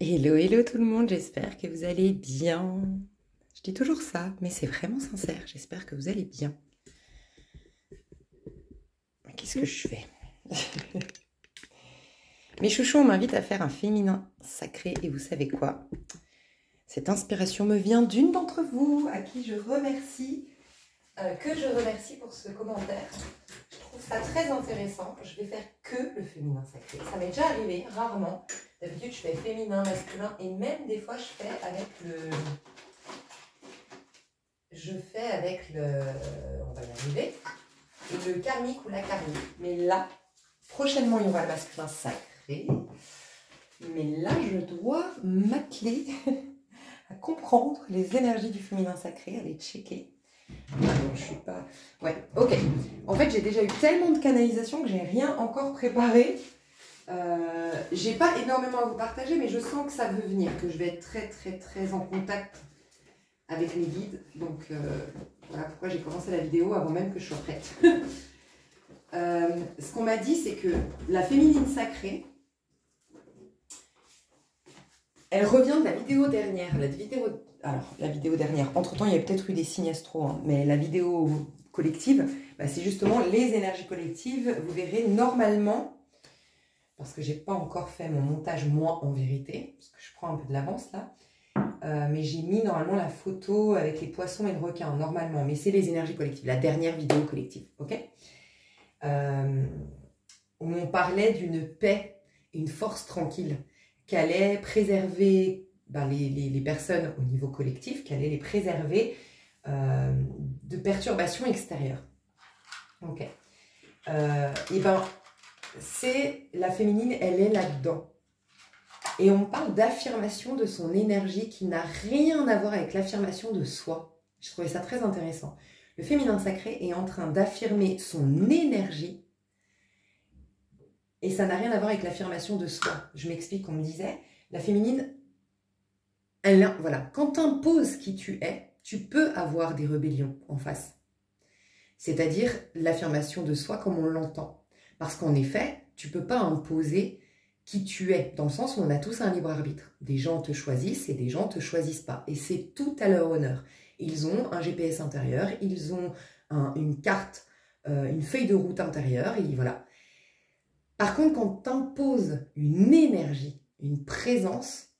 Hello, hello tout le monde, j'espère que vous allez bien. Je dis toujours ça, mais c'est vraiment sincère, j'espère que vous allez bien. Qu'est-ce que je fais? Mes chouchous, on m'invite à faire un féminin sacré et vous savez quoi? Cette inspiration me vient d'une d'entre vous à qui je remercie, pour ce commentaire. Je trouve ça très intéressant. Je vais faire que le féminin sacré. Ça m'est déjà arrivé, rarement. D'habitude, je fais féminin, masculin et même des fois, je fais avec on va y arriver, le karmique ou la karmique. Mais là, prochainement, il y aura le masculin sacré. Mais là, je dois m'atteler à comprendre les énergies du féminin sacré, à les checker. Ah non, je suis pas... Ouais, ok. En fait, j'ai déjà eu tellement de canalisation que j'ai rien encore préparé. J'ai pas énormément à vous partager, mais je sens que ça veut venir, que je vais être très, très, très en contact avec mes guides. Donc, voilà pourquoi j'ai commencé la vidéo avant même que je sois prête. Ce qu'on m'a dit, c'est que la féminine sacrée, elle revient de la vidéo dernière. La vidéo dernière, entre-temps, il y a peut-être eu des signes astro, hein, mais la vidéo collective, bah, c'est justement les énergies collectives. Vous verrez, normalement, parce que j'ai pas encore fait mon montage, moi, en vérité, parce que je prends un peu de l'avance, là, mais j'ai mis, normalement, la photo avec les poissons et le requin, normalement, mais c'est les énergies collectives, la dernière vidéo collective, ok? On parlait d'une paix, une force tranquille, qui allait préserver les personnes au niveau collectif, qui allait les préserver de perturbations extérieures. Ok. Et ben, c'est la féminine, elle est là-dedans. Et on parle d'affirmation de son énergie qui n'a rien à voir avec l'affirmation de soi. Je trouvais ça très intéressant. Le féminin sacré est en train d'affirmer son énergie et ça n'a rien à voir avec l'affirmation de soi. Je m'explique, on me disait, la féminine, voilà, quand tu imposes qui tu es, tu peux avoir des rébellions en face. C'est-à-dire l'affirmation de soi comme on l'entend. Parce qu'en effet, tu ne peux pas imposer qui tu es, dans le sens où on a tous un libre arbitre. Des gens te choisissent et des gens ne te choisissent pas. Et c'est tout à leur honneur. Ils ont un GPS intérieur, ils ont une carte, une feuille de route intérieure, et voilà. Par contre, quand tu imposes une énergie, une présence,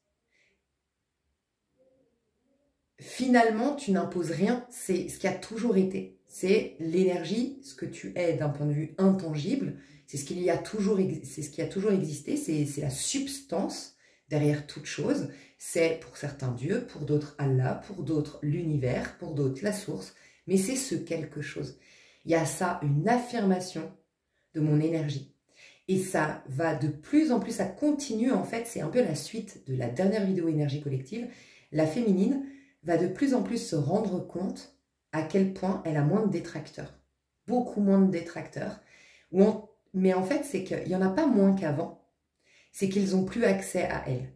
finalement, tu n'imposes rien. C'est ce qui a toujours été. C'est l'énergie, ce que tu es d'un point de vue intangible. C'est ce qui a toujours existé. C'est la substance derrière toute chose. C'est pour certains Dieu, pour d'autres Allah, pour d'autres l'univers, pour d'autres la source. Mais c'est ce quelque chose. Il y a ça, une affirmation de mon énergie. Et ça va de plus en plus, ça continue en fait, c'est un peu la suite de la dernière vidéo énergie collective. La féminine va de plus en plus se rendre compte à quel point elle a moins de détracteurs. Beaucoup moins de détracteurs. Mais en fait, c'est qu'il n'y en a pas moins qu'avant. C'est qu'ils n'ont plus accès à elle.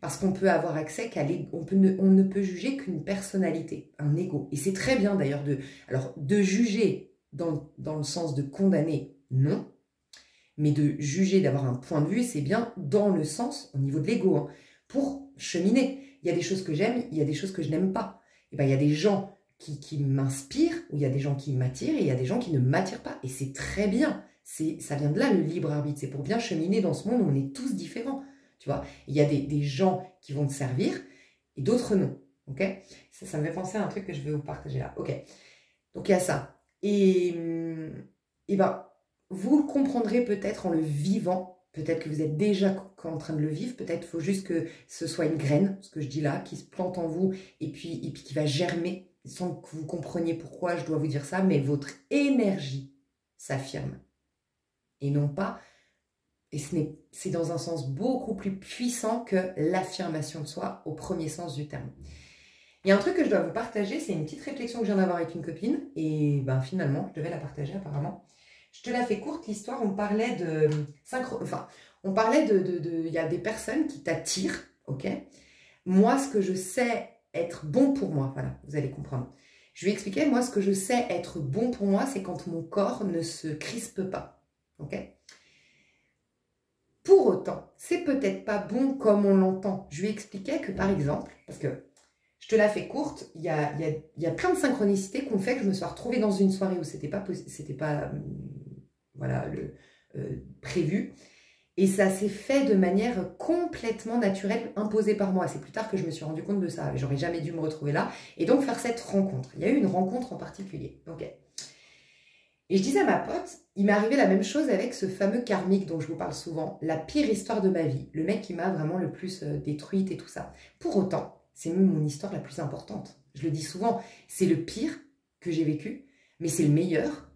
Parce qu'on peut avoir accès on ne peut juger qu'une personnalité, un ego. Et c'est très bien d'ailleurs de juger dans le sens de condamner, non. Mais de juger, d'avoir un point de vue, c'est bien dans le sens, au niveau de l'ego, hein, pour cheminer. Il y a des choses que j'aime, il y a des choses que je n'aime pas. Et ben, il y a des gens qui m'inspirent, ou il y a des gens qui m'attirent, et il y a des gens qui ne m'attirent pas. Et c'est très bien. Ça vient de là, le libre arbitre. C'est pour bien cheminer dans ce monde où on est tous différents. Tu vois, il y a des gens qui vont te servir, et d'autres non. Ok, ça me fait penser à un truc que je vais vous partager là. Ok, donc il y a ça. Et ben, vous le comprendrez peut-être en le vivant. Peut-être que vous êtes déjà en train de le vivre. Peut-être qu'il faut juste que ce soit une graine, ce que je dis là, qui se plante en vous et puis qui va germer sans que vous compreniez pourquoi je dois vous dire ça. Mais votre énergie s'affirme. Et non pas... Et c'est dans un sens beaucoup plus puissant que l'affirmation de soi au premier sens du terme. Il y a un truc que je dois vous partager. C'est une petite réflexion que je viens d'avoir avec une copine. Et ben, finalement, je devais la partager apparemment. Je te la fais courte, l'histoire, on parlait de... il y a des personnes qui t'attirent, ok? Moi, ce que je sais être bon pour moi, voilà, vous allez comprendre. Je vais expliquer, moi, ce que je sais être bon pour moi, c'est quand mon corps ne se crispe pas, ok? Pour autant, c'est peut-être pas bon comme on l'entend. Je lui expliquais que par exemple, parce que je te la fais courte, il y a plein de synchronicités qu'on fait que je me suis retrouvée dans une soirée où c'était pas voilà, prévu. Et ça s'est fait de manière complètement naturelle, imposée par moi. C'est plus tard que je me suis rendu compte de ça. J'aurais jamais dû me retrouver là. Et donc faire cette rencontre. Il y a eu une rencontre en particulier. Ok. Et je disais à ma pote, il m'est arrivé la même chose avec ce fameux karmique dont je vous parle souvent. La pire histoire de ma vie. Le mec qui m'a vraiment le plus détruite et tout ça. Pour autant, c'est même mon histoire la plus importante. Je le dis souvent, c'est le pire que j'ai vécu, mais c'est le meilleur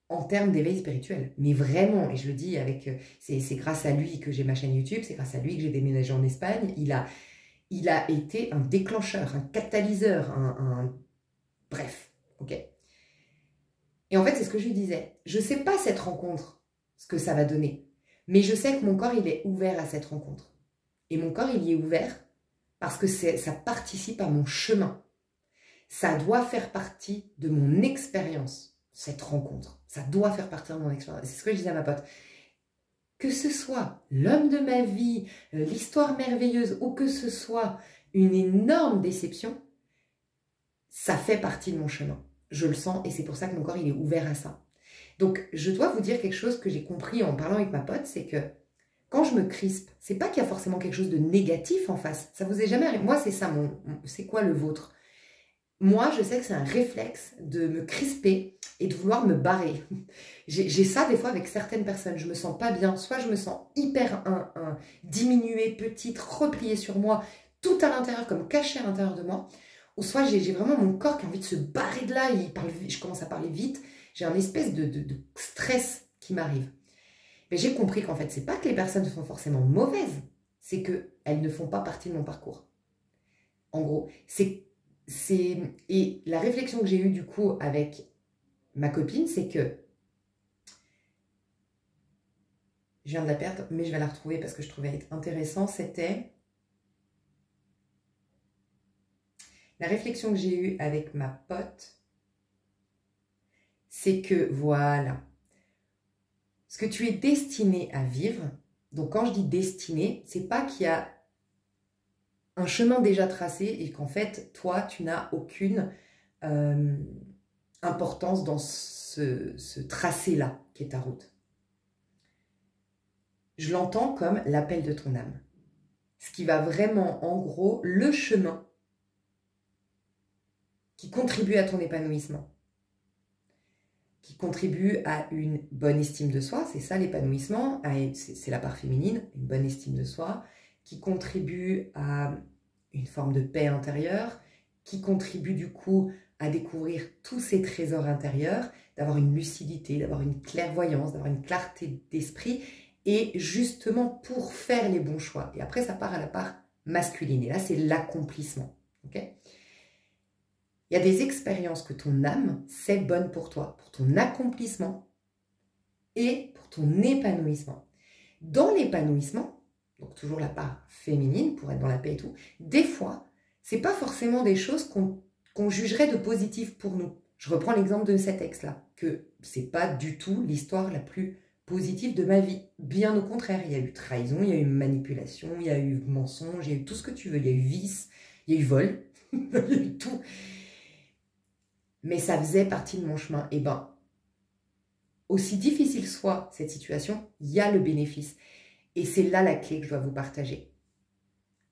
en termes d'éveil spirituel. Mais vraiment, et je le dis avec, c'est grâce à lui que j'ai ma chaîne YouTube, c'est grâce à lui que j'ai déménagé en Espagne. Il a été un déclencheur, un catalyseur, bref, ok. Et en fait, c'est ce que je lui disais. Je ne sais pas cette rencontre, ce que ça va donner, mais je sais que mon corps, il est ouvert à cette rencontre. Et mon corps, il y est ouvert parce que ça participe à mon chemin. Ça doit faire partie de mon expérience, cette rencontre. Ça doit faire partie de mon expérience. C'est ce que je disais à ma pote. Que ce soit l'homme de ma vie, l'histoire merveilleuse, ou que ce soit une énorme déception, ça fait partie de mon chemin. Je le sens et c'est pour ça que mon corps, il est ouvert à ça. Donc, je dois vous dire quelque chose que j'ai compris en parlant avec ma pote, c'est que quand je me crispe, c'est pas qu'il y a forcément quelque chose de négatif en face. Ça vous est jamais arrivé? Moi, c'est ça, c'est quoi le vôtre? Moi, je sais que c'est un réflexe de me crisper et de vouloir me barrer. J'ai ça des fois avec certaines personnes. Je me sens pas bien. Soit je me sens hyper diminuée, petite, repliée sur moi, tout à l'intérieur, comme cachée à l'intérieur de moi. Ou soit j'ai vraiment mon corps qui a envie de se barrer de là. Je commence à parler vite. J'ai un espèce de stress qui m'arrive. Mais j'ai compris qu'en fait, c'est pas que les personnes sont forcément mauvaises. C'est qu'elles ne font pas partie de mon parcours. En gros, et la réflexion que j'ai eue du coup avec ma copine, c'est que je viens de la perdre, mais je vais la retrouver parce que je trouvais intéressant. C'était la réflexion que j'ai eue avec ma pote, c'est que voilà, ce que tu es destiné à vivre. Donc quand je dis destiné, c'est pas qu'il y a un chemin déjà tracé et qu'en fait, toi, tu n'as aucune importance dans ce tracé-là qui est ta route. Je l'entends comme l'appel de ton âme. Ce qui va vraiment, en gros, le chemin qui contribue à ton épanouissement, qui contribue à une bonne estime de soi, c'est ça l'épanouissement, c'est la part féminine, une bonne estime de soi, qui contribue à une forme de paix intérieure, qui contribue du coup à découvrir tous ces trésors intérieurs, d'avoir une lucidité, d'avoir une clairvoyance, d'avoir une clarté d'esprit, et justement pour faire les bons choix. Et après, ça part à la part masculine, et là, c'est l'accomplissement. Okay ? Il y a des expériences que ton âme, c'est bonne pour toi, pour ton accomplissement et pour ton épanouissement. Dans l'épanouissement, donc toujours la part féminine pour être dans la paix et tout, des fois, c'est pas forcément des choses qu'on jugerait de positif pour nous. Je reprends l'exemple de cet ex-là, que c'est pas du tout l'histoire la plus positive de ma vie. Bien au contraire, il y a eu trahison, il y a eu manipulation, il y a eu mensonge, il y a eu tout ce que tu veux, il y a eu vice, il y a eu vol, il y a eu tout. Mais ça faisait partie de mon chemin. Et ben, aussi difficile soit cette situation, il y a le bénéfice. Et c'est là la clé que je dois vous partager.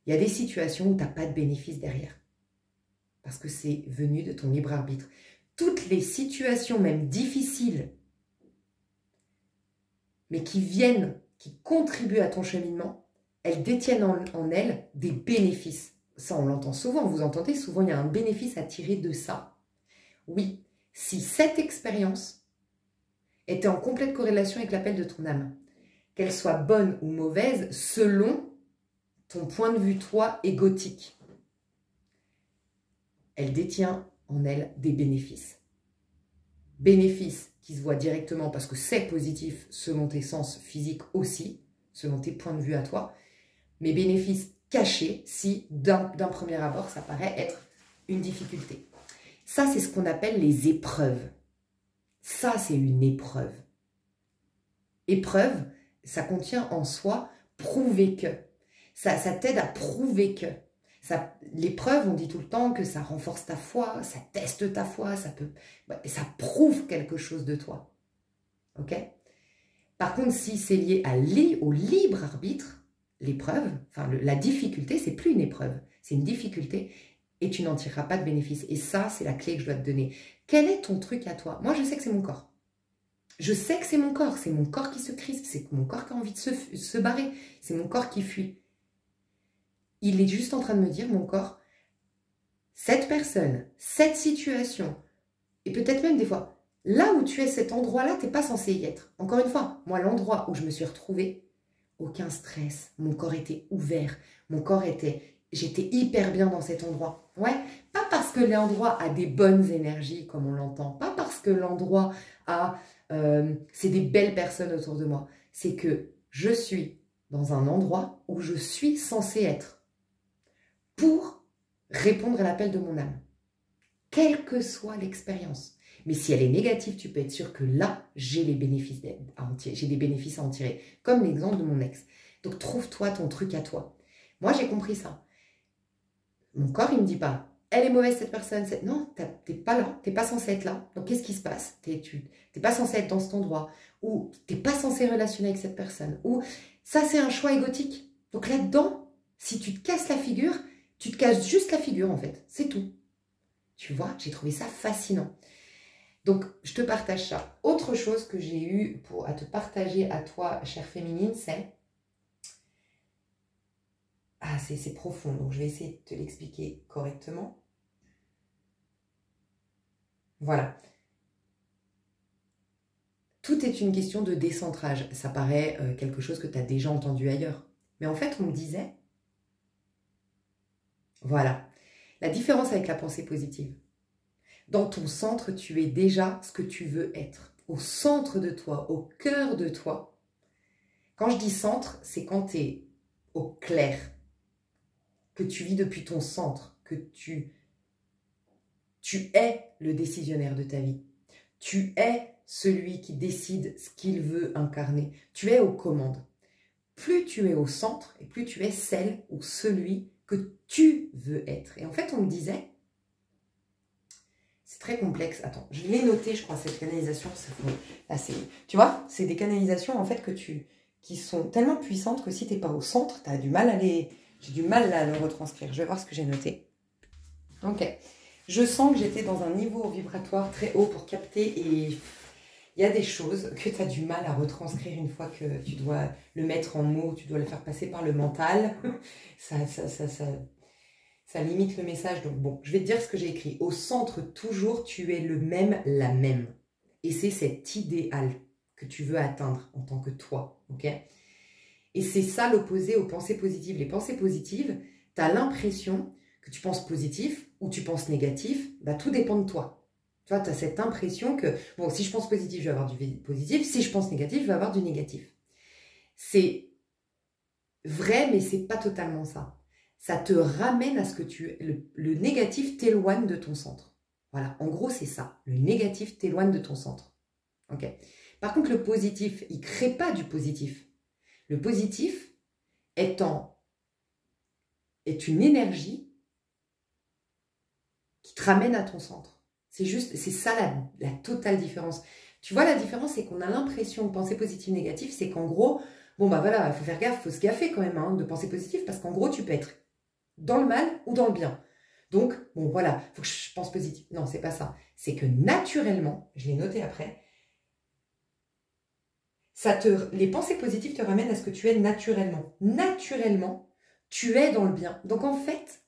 Il y a des situations où tu n'as pas de bénéfice derrière. Parce que c'est venu de ton libre arbitre. Toutes les situations, même difficiles, mais qui viennent, qui contribuent à ton cheminement, elles détiennent en elles des bénéfices. Ça, on l'entend souvent. Vous entendez souvent, il y a un bénéfice à tirer de ça. Oui, si cette expérience était en complète corrélation avec l'appel de ton âme, qu'elle soit bonne ou mauvaise selon ton point de vue, toi, égotique, elle détient en elle des bénéfices. Bénéfices qui se voient directement parce que c'est positif selon tes sens physiques aussi, selon tes points de vue à toi, mais bénéfices cachés si d'un premier abord ça paraît être une difficulté. Ça, c'est ce qu'on appelle les épreuves. Ça, c'est une épreuve. Épreuve, ça contient en soi prouver que. Ça t'aide à prouver que. L'épreuve, on dit tout le temps que ça renforce ta foi, ça teste ta foi, ça prouve quelque chose de toi. Ok? Par contre, si c'est lié au libre arbitre, l'épreuve, enfin la difficulté, c'est plus une épreuve, c'est une difficulté et tu n'en tireras pas de bénéfice. Et ça, c'est la clé que je dois te donner. Quel est ton truc à toi? Moi, je sais que c'est mon corps. Je sais que c'est mon corps qui se crispe, c'est mon corps qui a envie de se barrer, c'est mon corps qui fuit. Il est juste en train de me dire, mon corps, cette personne, cette situation, et peut-être même des fois, là où tu es, cet endroit-là, tu n'es pas censé y être. Encore une fois, moi, l'endroit où je me suis retrouvée, aucun stress, mon corps était ouvert, j'étais hyper bien dans cet endroit. Ouais, pas parce que l'endroit a des bonnes énergies, comme on l'entend, pas parce que l'endroit c'est des belles personnes autour de moi, c'est que je suis dans un endroit où je suis censée être pour répondre à l'appel de mon âme, quelle que soit l'expérience. Mais si elle est négative, tu peux être sûr que là, j'ai des bénéfices à en tirer, comme l'exemple de mon ex. Donc, trouve-toi ton truc à toi. Moi, j'ai compris ça. Mon corps, il ne me dit pas, elle est mauvaise cette personne. Non, tu n'es pas là, tu n'es pas censé être là. Donc, qu'est-ce qui se passe? Tu n'es pas censé être dans cet endroit, ou tu n'es pas censé relationner avec cette personne, ou ça, c'est un choix égotique. Donc, là-dedans, si tu te casses la figure, tu te casses juste la figure, en fait. C'est tout. Tu vois, j'ai trouvé ça fascinant. Donc, je te partage ça. Autre chose que j'ai eu à te partager à toi, chère féminine, c'est... Ah, c'est profond, donc je vais essayer de te l'expliquer correctement. Voilà. Tout est une question de décentrage. Ça paraît quelque chose que tu as déjà entendu ailleurs. Mais en fait, on me disait... Voilà. La différence avec la pensée positive. Dans ton centre, tu es déjà ce que tu veux être. Au centre de toi, au cœur de toi. Quand je dis centre, c'est quand tu es au clair, que tu vis depuis ton centre, que tu es le décisionnaire de ta vie. Tu es celui qui décide ce qu'il veut incarner. Tu es aux commandes. Plus tu es au centre et plus tu es celle ou celui que tu veux être. Et en fait, on me disait... C'est très complexe. Attends, je l'ai noté, je crois, cette canalisation. Là, tu vois, c'est des canalisations, en fait, qui sont tellement puissantes que si tu n'es pas au centre, tu as du mal à j'ai du mal à le retranscrire. Je vais voir ce que j'ai noté. Ok. Je sens que j'étais dans un niveau vibratoire très haut pour capter et il y a des choses que tu as du mal à retranscrire une fois que tu dois le mettre en mots, tu dois le faire passer par le mental. Ça limite le message. Donc bon, je vais te dire ce que j'ai écrit. Au centre, toujours, tu es le même, la même. Et c'est cet idéal que tu veux atteindre en tant que toi. Ok? Et c'est ça l'opposé aux pensées positives. Les pensées positives, tu as l'impression que tu penses positif ou tu penses négatif. Bah, tout dépend de toi. Tu vois, tu as cette impression que, bon, si je pense positif, je vais avoir du positif. Si je pense négatif, je vais avoir du négatif. C'est vrai, mais c'est pas totalement ça. Ça te ramène à ce que le négatif t'éloigne de ton centre. Voilà, en gros, c'est ça. Le négatif t'éloigne de ton centre. Ok. Par contre, le positif, il ne crée pas du positif. Le positif est une énergie qui te ramène à ton centre. C'est ça la totale différence. Tu vois, la différence, c'est qu'on a l'impression de penser positif, négatif, c'est qu'en gros, bon, bah voilà, il faut faire gaffe, il faut se gaffer quand même hein, de penser positif, parce qu'en gros, tu peux être dans le mal ou dans le bien. Donc, bon, voilà, il faut que je pense positif. Non, c'est pas ça. C'est que naturellement, je l'ai noté après, les pensées positives te ramènent à ce que tu es naturellement. Naturellement, tu es dans le bien. Donc, en fait,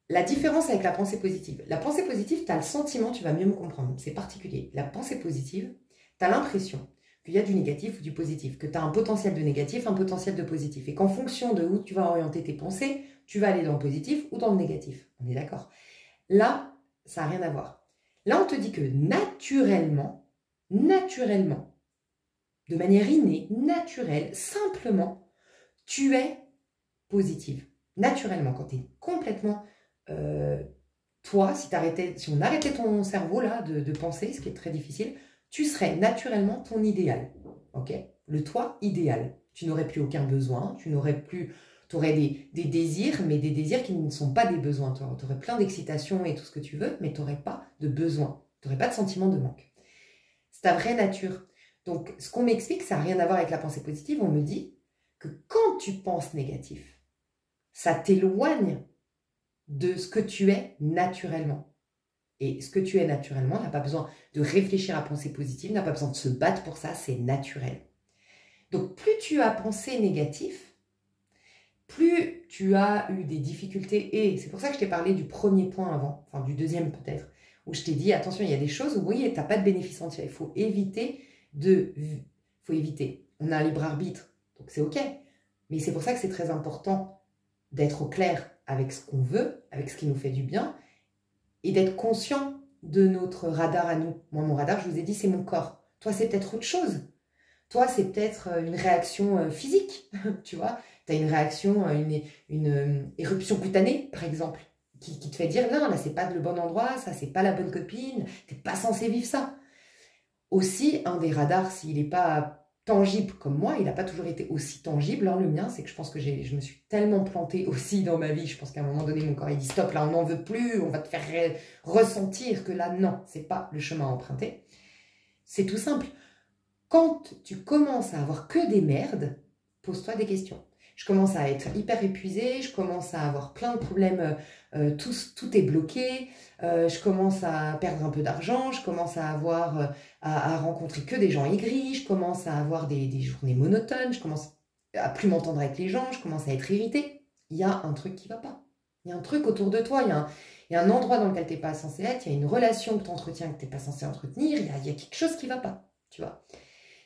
la différence avec la pensée positive. La pensée positive, tu as le sentiment, tu vas mieux me comprendre, c'est particulier. La pensée positive, tu as l'impression qu'il y a du négatif ou du positif, que tu as un potentiel de négatif, un potentiel de positif. Et qu'en fonction de où tu vas orienter tes pensées, tu vas aller dans le positif ou dans le négatif. On est d'accord? Là, ça n'a rien à voir. Là, on te dit que naturellement, de manière innée, naturelle, simplement, tu es positive. Naturellement, quand tu es complètement... toi, si on arrêtait ton cerveau là de penser, ce qui est très difficile, tu serais naturellement ton idéal. Ok? le toi idéal. Tu n'aurais plus aucun besoin, tu aurais des désirs, mais des désirs qui ne sont pas des besoins. Tu aurais plein d'excitation et tout ce que tu veux, mais tu n'aurais pas de besoin, tu n'aurais pas de sentiment de manque. C'est ta vraie nature. Donc, ce qu'on m'explique, ça n'a rien à voir avec la pensée positive. On me dit que quand tu penses négatif, ça t'éloigne de ce que tu es naturellement. Et ce que tu es naturellement n'a pas besoin de réfléchir à penser positive, n'a pas besoin de se battre pour ça, c'est naturel. Donc, plus tu as pensé négatif, plus tu as eu des difficultés. Et c'est pour ça que je t'ai parlé du premier point avant, enfin du deuxième peut-être, où je t'ai dit, attention, il y a des choses où, oui, tu n'as pas de bénéfice entier. Il faut éviter. On a un libre arbitre, donc c'est OK. Mais c'est pour ça que c'est très important d'être au clair avec ce qu'on veut, avec ce qui nous fait du bien, et d'être conscient de notre radar à nous. Moi, mon radar, je vous ai dit, c'est mon corps. Toi, c'est peut-être autre chose. Toi, c'est peut-être une réaction physique, tu vois. Tu as une réaction, une éruption cutanée, par exemple, qui te fait dire, non, là, c'est pas le bon endroit, ça, c'est pas la bonne copine, t'es pas censé vivre ça. Aussi, un des radars, s'il n'est pas tangible comme moi, il n'a pas toujours été aussi tangible. Alors, le mien, c'est que je pense que je me suis tellement plantée aussi dans ma vie. Je pense qu'à un moment donné, mon corps, il dit stop, là, on n'en veut plus, on va te faire ressentir que là, non, c'est pas le chemin à emprunter. C'est tout simple. Quand tu commences à avoir que des merdes, pose-toi des questions. Je commence à être hyper épuisée, je commence à avoir plein de problèmes, tout est bloqué, je commence à perdre un peu d'argent, je commence à avoir, à rencontrer que des gens aigris, je commence à avoir des journées monotones, je commence à plus m'entendre avec les gens, je commence à être irritée. Il y a un truc qui ne va pas. Il y a un truc autour de toi, il y a un endroit dans lequel tu n'es pas censé être, il y a une relation que tu entretiens que tu n'es pas censé entretenir, il y a quelque chose qui ne va pas, tu vois.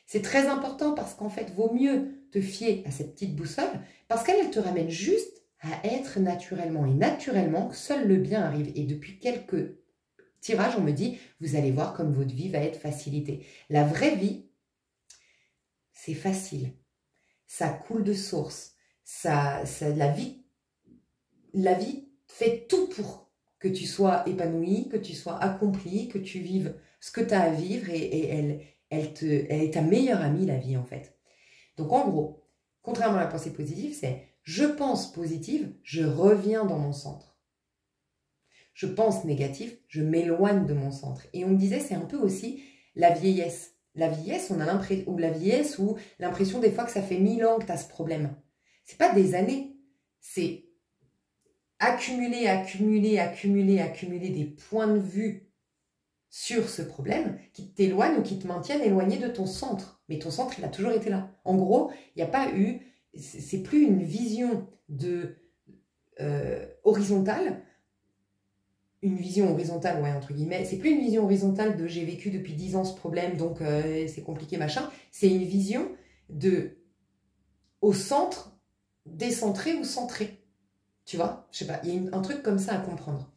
C'est très important parce qu'en fait, vaut mieux te fier à cette petite boussole parce qu'elle te ramène juste à être naturellement. Et naturellement, seul le bien arrive. Et depuis quelques tirages, on me dit, vous allez voir comme votre vie va être facilitée. La vraie vie, c'est facile. Ça coule de source. La vie fait tout pour que tu sois épanoui, que tu sois accompli, que tu vives ce que tu as à vivre et elle est ta meilleure amie, la vie, en fait. Donc, en gros, contrairement à la pensée positive, c'est je pense positive, je reviens dans mon centre. Je pense négatif, je m'éloigne de mon centre. Et on me disait, c'est un peu aussi la vieillesse. La vieillesse, ou l'impression des fois que ça fait 1000 ans que tu as ce problème. C'est pas des années, c'est accumuler des points de vue sur ce problème qui t'éloigne ou qui te maintiennent éloigné de ton centre. Mais ton centre, il a toujours été là. En gros, il n'y a pas eu... C'est plus une vision horizontale. Une vision horizontale, ouais, entre guillemets. C'est plus une vision horizontale de j'ai vécu depuis 10 ans ce problème, donc c'est compliqué, machin. C'est une vision au centre, décentré ou centré. Tu vois? Je sais pas, il y a un truc comme ça à comprendre.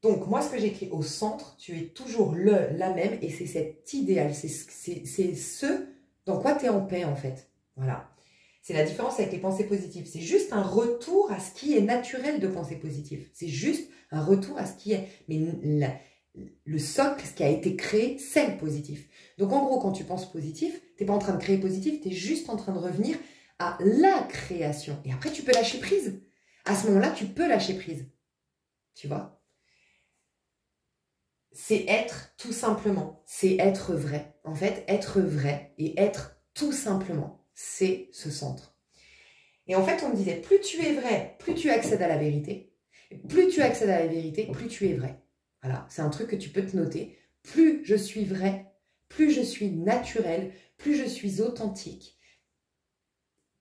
Donc, moi, ce que j'écris au centre, tu es toujours la même, et c'est cet idéal, c'est ce dans quoi tu es en paix, en fait. Voilà. C'est la différence avec les pensées positives. C'est juste un retour à ce qui est naturel de penser positive. C'est juste un retour à ce qui est... Mais le socle, ce qui a été créé, c'est le positif. Donc, en gros, quand tu penses positif, tu n'es pas en train de créer positif, tu es juste en train de revenir à la création. Et après, tu peux lâcher prise. À ce moment-là, tu peux lâcher prise. Tu vois ? C'est être tout simplement, c'est être vrai. En fait, être vrai et être tout simplement, c'est ce centre. Et en fait, on me disait, plus tu es vrai, plus tu accèdes à la vérité. Plus tu accèdes à la vérité, plus tu es vrai. Voilà, c'est un truc que tu peux te noter. Plus je suis vrai, plus je suis naturel, plus je suis authentique.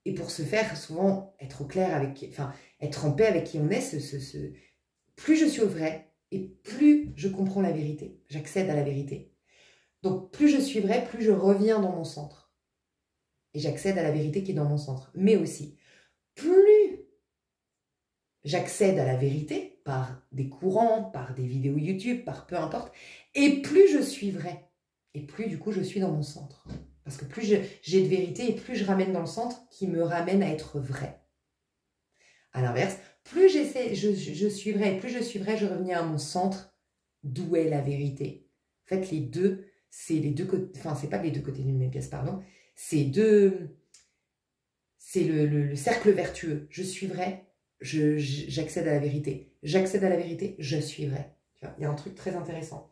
Et pour ce faire, souvent, être au clair avec, être en paix avec qui on est, plus je suis au vrai, et plus je comprends la vérité, j'accède à la vérité. Donc, plus je suis vrai, plus je reviens dans mon centre. Et j'accède à la vérité qui est dans mon centre. Mais aussi, plus j'accède à la vérité par des courants, par des vidéos YouTube, par peu importe, et plus je suis vrai. Et plus, du coup, je suis dans mon centre. Parce que plus j'ai de vérité et plus je ramène dans le centre qui me ramène à être vrai. À l'inverse, plus je suis vrai, et plus je suis vrai, je reviens à mon centre, d'où est la vérité. En fait, les deux, c'est les deux côtés, enfin, c'est pas les deux côtés d'une même pièce, pardon, C'est le cercle vertueux. Je suis vrai, j'accède à la vérité. J'accède à la vérité, je suis vrai. Tu vois, il y a un truc très intéressant.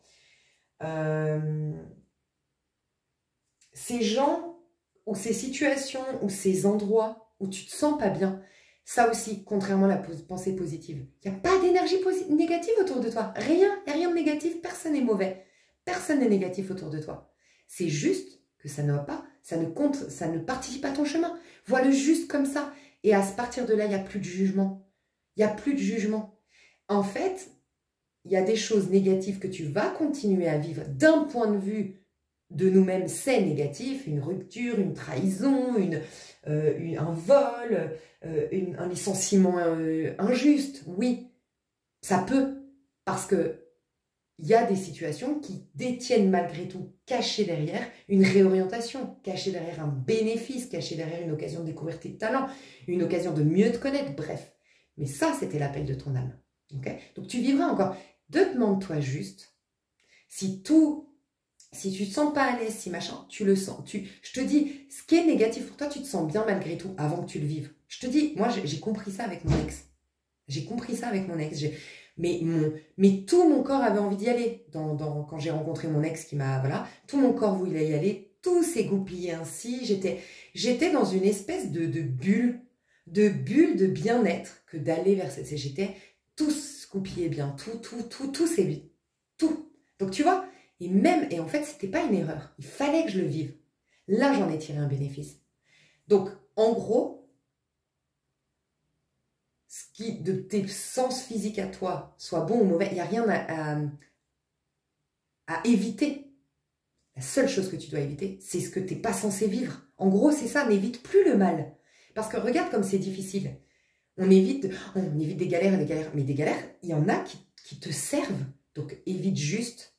Ces gens ou ces situations ou ces endroits où tu te sens pas bien, ça aussi, contrairement à la pensée positive, il n'y a pas d'énergie négative autour de toi. Rien, il n'y a rien de négatif, personne n'est mauvais. Personne n'est négatif autour de toi. C'est juste que ça ne va pas, ça ne compte, ça ne participe pas à ton chemin. Vois-le juste comme ça. Et à partir de là, il n'y a plus de jugement. Il n'y a plus de jugement. En fait, il y a des choses négatives que tu vas continuer à vivre d'un point de vue de nous-mêmes, c'est négatif, une rupture, une trahison, un vol, un licenciement injuste, oui, ça peut, parce que il y a des situations qui détiennent malgré tout, cachées derrière, une réorientation, cachée derrière un bénéfice, cachée derrière une occasion de découvrir tes talents, une occasion de mieux te connaître, bref. Mais ça, c'était l'appel de ton âme. Okay, donc tu vivras encore. Demande-toi juste si tu te sens pas à l'aise, si machin, tu le sens. Je te dis, ce qui est négatif pour toi, tu te sens bien malgré tout avant que tu le vives. Je te dis, moi, j'ai compris ça avec mon ex. J'ai compris ça avec mon ex. Mais tout mon corps avait envie d'y aller. Quand j'ai rencontré mon ex qui m'a... Voilà, tout mon corps voulait y aller. Tout s'est goupillé ainsi. J'étais dans une espèce de bulle de bien-être que d'aller vers cette... J'étais tout se goupillait bien. Tout s'est vite. Tout. Donc, tu vois, et en fait, c'était pas une erreur. Il fallait que je le vive. Là, j'en ai tiré un bénéfice. Donc, en gros, ce qui, de tes sens physiques à toi, soit bon ou mauvais, il n'y a rien à éviter. La seule chose que tu dois éviter, c'est ce que tu n'es pas censé vivre. En gros, c'est ça, n'évite plus le mal. Parce que regarde comme c'est difficile. On évite des galères et des galères. Mais des galères, il y en a qui te servent. Donc, évite juste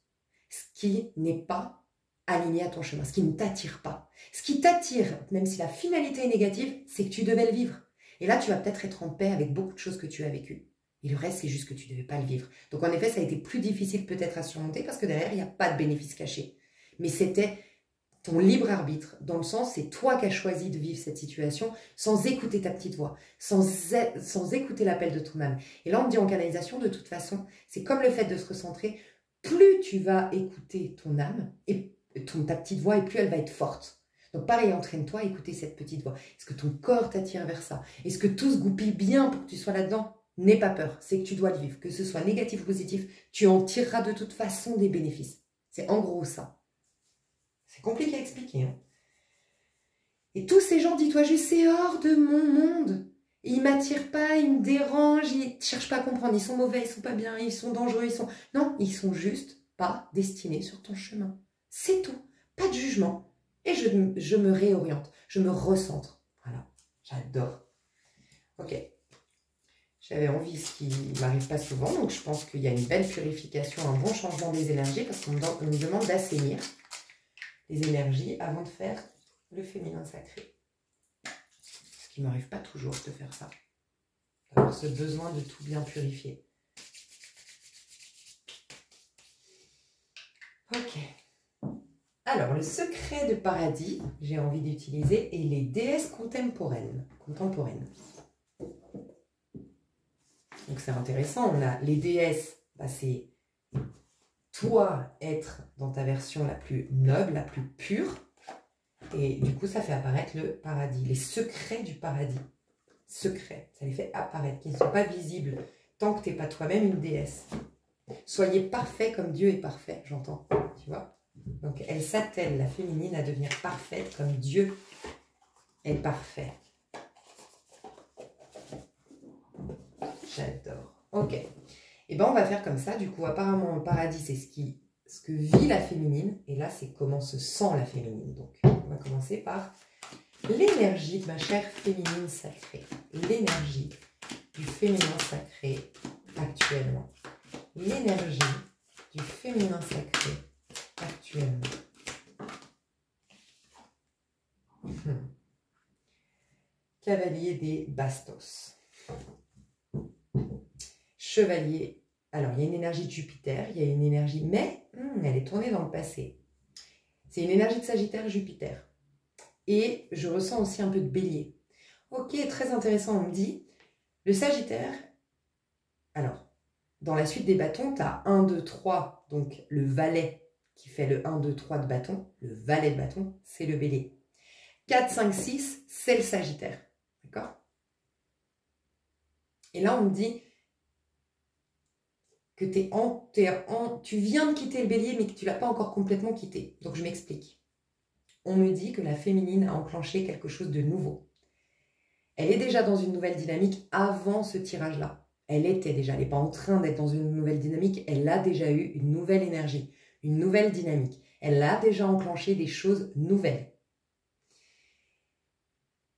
ce qui n'est pas aligné à ton chemin, ce qui ne t'attire pas. Ce qui t'attire, même si la finalité est négative, c'est que tu devais le vivre. Et là, tu vas peut-être être en paix avec beaucoup de choses que tu as vécues. Et le reste, c'est juste que tu ne devais pas le vivre. Donc, en effet, ça a été plus difficile peut-être à surmonter parce que derrière, il n'y a pas de bénéfice caché. Mais c'était ton libre arbitre, dans le sens, c'est toi qui as choisi de vivre cette situation sans écouter ta petite voix, sans écouter l'appel de ton âme. Et là, on me dit en canalisation, de toute façon, c'est comme le fait de se recentrer. Plus tu vas écouter ton âme, et ta petite voix, et plus elle va être forte. Donc pareil, entraîne-toi à écouter cette petite voix. Est-ce que ton corps t'attire vers ça? Est-ce que tout se goupille bien pour que tu sois là-dedans? N'aie pas peur, c'est que tu dois le vivre. Que ce soit négatif ou positif, tu en tireras de toute façon des bénéfices. C'est en gros ça. C'est compliqué à expliquer. Hein. Et tous ces gens, dis-toi juste, c'est hors de mon monde. Ils ne m'attirent pas, ils me dérangent, ils ne cherchent pas à comprendre. Ils sont mauvais, ils ne sont pas bien, ils sont dangereux, Non, ils sont juste pas destinés sur ton chemin. C'est tout. Pas de jugement. Et je me réoriente, je me recentre. Voilà, j'adore. Ok, j'avais envie, ce qui ne m'arrive pas souvent, donc je pense qu'il y a une belle purification, un bon changement des énergies, parce qu'on me demande d'assainir les énergies avant de faire le féminin sacré. Ce qui ne m'arrive pas toujours de faire ça, d'avoir ce besoin de tout bien purifier. Ok. Alors, le secret de paradis, j'ai envie d'utiliser, est les déesses contemporaines. Donc, c'est intéressant. On a les déesses, c'est toi être dans ta version la plus noble, la plus pure. Et du coup, ça fait apparaître le paradis. Les secrets du paradis. Secrets, ça les fait apparaître, qui ne sont pas visibles tant que tu n'es pas toi-même une déesse. Soyez parfait comme Dieu est parfait, j'entends. Tu vois ? Donc, elle s'attelle, la féminine, à devenir parfaite comme Dieu est parfait. J'adore. Ok. Et bien, on va faire comme ça. Du coup, apparemment, le paradis, c'est ce que vit la féminine. Et là, c'est comment se sent la féminine. Donc, on va commencer par l'énergie de ma chère féminine sacrée. L'énergie du féminin sacré actuellement. L'énergie du féminin sacré actuellement. Cavalier des bastos. Chevalier. Alors, il y a une énergie de Jupiter, il y a une énergie... Mais, elle est tournée dans le passé. C'est une énergie de Sagittaire-Jupiter. et je ressens aussi un peu de bélier. Ok, très intéressant, on me dit. Le Sagittaire, alors, dans la suite des bâtons, tu as 1, 2, 3, donc le valet qui fait le 1, 2, 3 de bâton. Le valet de bâton, c'est le bélier. 4, 5, 6, c'est le Sagittaire. D'accord? Et là, on me dit que tu viens de quitter le bélier, mais que tu ne l'as pas encore complètement quitté. Donc, je m'explique. On me dit que la féminine a enclenché quelque chose de nouveau. Elle est déjà dans une nouvelle dynamique avant ce tirage-là. Elle était déjà, elle n'est pas en train d'être dans une nouvelle dynamique, elle a déjà eu une nouvelle énergie, une nouvelle dynamique. Elle a déjà enclenché des choses nouvelles.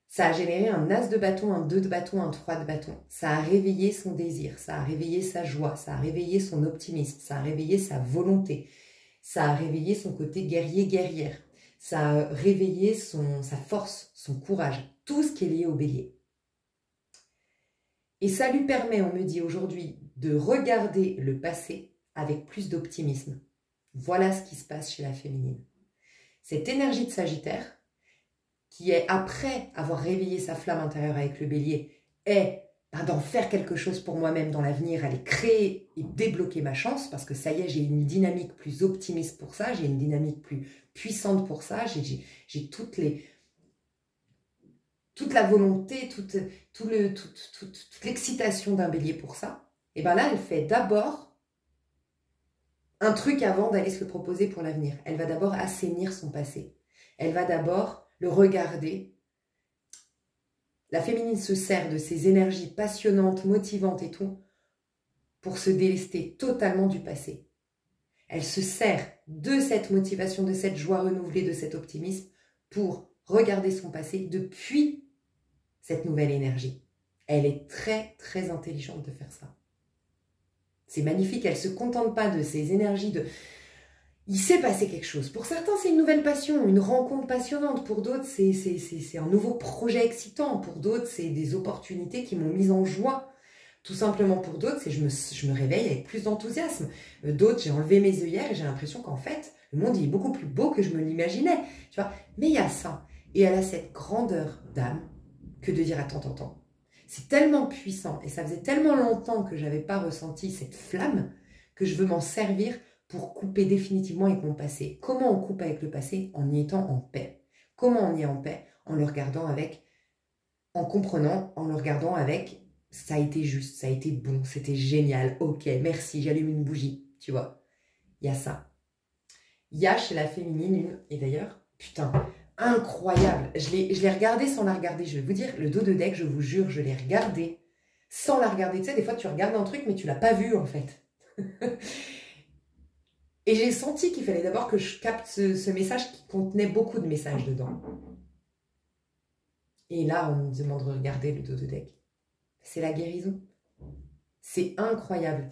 Ça a généré un as de bâton, un 2 de bâton, un 3 de bâton. Ça a réveillé son désir, ça a réveillé sa joie, ça a réveillé son optimisme, ça a réveillé sa volonté, ça a réveillé son côté guerrier-guerrière, ça a réveillé sa force, son courage, tout ce qui est lié au bélier. Et ça lui permet, on me dit aujourd'hui, de regarder le passé avec plus d'optimisme. Voilà ce qui se passe chez la féminine. Cette énergie de Sagittaire, qui est, après avoir réveillé sa flamme intérieure avec le bélier, est d'en faire quelque chose pour moi-même dans l'avenir, aller créer et débloquer ma chance, parce que ça y est, j'ai une dynamique plus optimiste pour ça, j'ai une dynamique plus puissante pour ça, j'ai toute la volonté, toute l'excitation d'un bélier pour ça. Et bien là, elle fait d'abord un truc avant d'aller se le proposer pour l'avenir. Elle va d'abord assainir son passé. Elle va d'abord le regarder. La féminine se sert de ses énergies passionnantes, motivantes et tout, pour se délester totalement du passé. Elle se sert de cette motivation, de cette joie renouvelée, de cet optimisme, pour regarder son passé depuis cette nouvelle énergie. Elle est très, très intelligente de faire ça. C'est magnifique, elle ne se contente pas de ses énergies de... Il s'est passé quelque chose. Pour certains, c'est une nouvelle passion, une rencontre passionnante. Pour d'autres, c'est un nouveau projet excitant. Pour d'autres, c'est des opportunités qui m'ont mise en joie. Tout simplement pour d'autres, c'est je me réveille avec plus d'enthousiasme. D'autres, j'ai enlevé mes œillères et j'ai l'impression qu'en fait, le monde est beaucoup plus beau que je me l'imaginais. Tu vois, mais il y a ça. Et elle a cette grandeur d'âme que de dire attends. C'est tellement puissant et ça faisait tellement longtemps que je n'avais pas ressenti cette flamme que je veux m'en servir pour couper définitivement avec mon passé. Comment on coupe avec le passé? En y étant en paix. Comment on y est en paix? En le regardant avec, en comprenant, en le regardant avec, ça a été juste, ça a été bon, c'était génial, ok, merci, j'allume une bougie, tu vois. Il y a ça. Il y a chez la féminine une, et d'ailleurs, putain, incroyable. Je l'ai regardé sans la regarder, je vais vous dire, le dos de deck, je vous jure, je l'ai regardé sans la regarder. Tu sais, des fois, tu regardes un truc, mais tu l'as pas vu, en fait. Et j'ai senti qu'il fallait d'abord que je capte ce message qui contenait beaucoup de messages dedans. Et là, on me demande de regarder le dos de deck. C'est la guérison. C'est incroyable.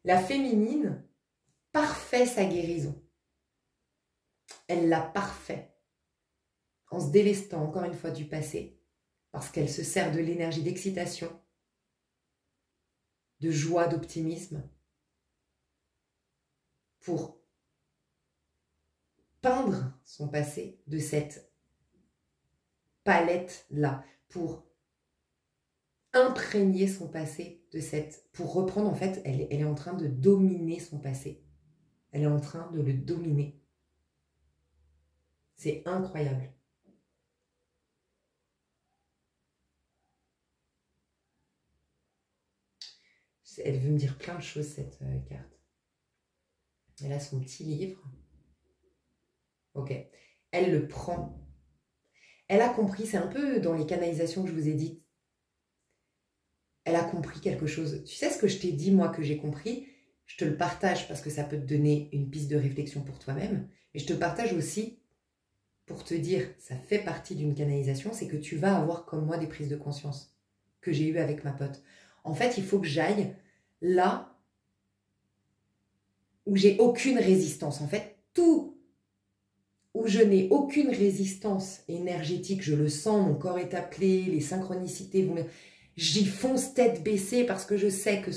La féminine parfait sa guérison. Elle l'a parfait. En se délestant encore une fois du passé. Parce qu'elle se sert de l'énergie d'excitation, de joie, d'optimisme, pour peindre son passé de cette palette-là, pour imprégner son passé de cette... Pour reprendre, en fait, elle est en train de dominer son passé. Elle est en train de le dominer. C'est incroyable. Elle veut me dire plein de choses, cette carte. Elle a son petit livre. Ok. Elle le prend. Elle a compris, c'est un peu dans les canalisations que je vous ai dites. Elle a compris quelque chose. Tu sais ce que je t'ai dit, moi, que j'ai compris? Je te le partage parce que ça peut te donner une piste de réflexion pour toi-même. Et je te partage aussi pour te dire, ça fait partie d'une canalisation, c'est que tu vas avoir comme moi des prises de conscience que j'ai eues avec ma pote. En fait, il faut que j'aille là où j'ai aucune résistance. En fait, tout où je n'ai aucune résistance énergétique, je le sens, mon corps est appelé, les synchronicités vont... J'y fonce tête baissée parce que je sais que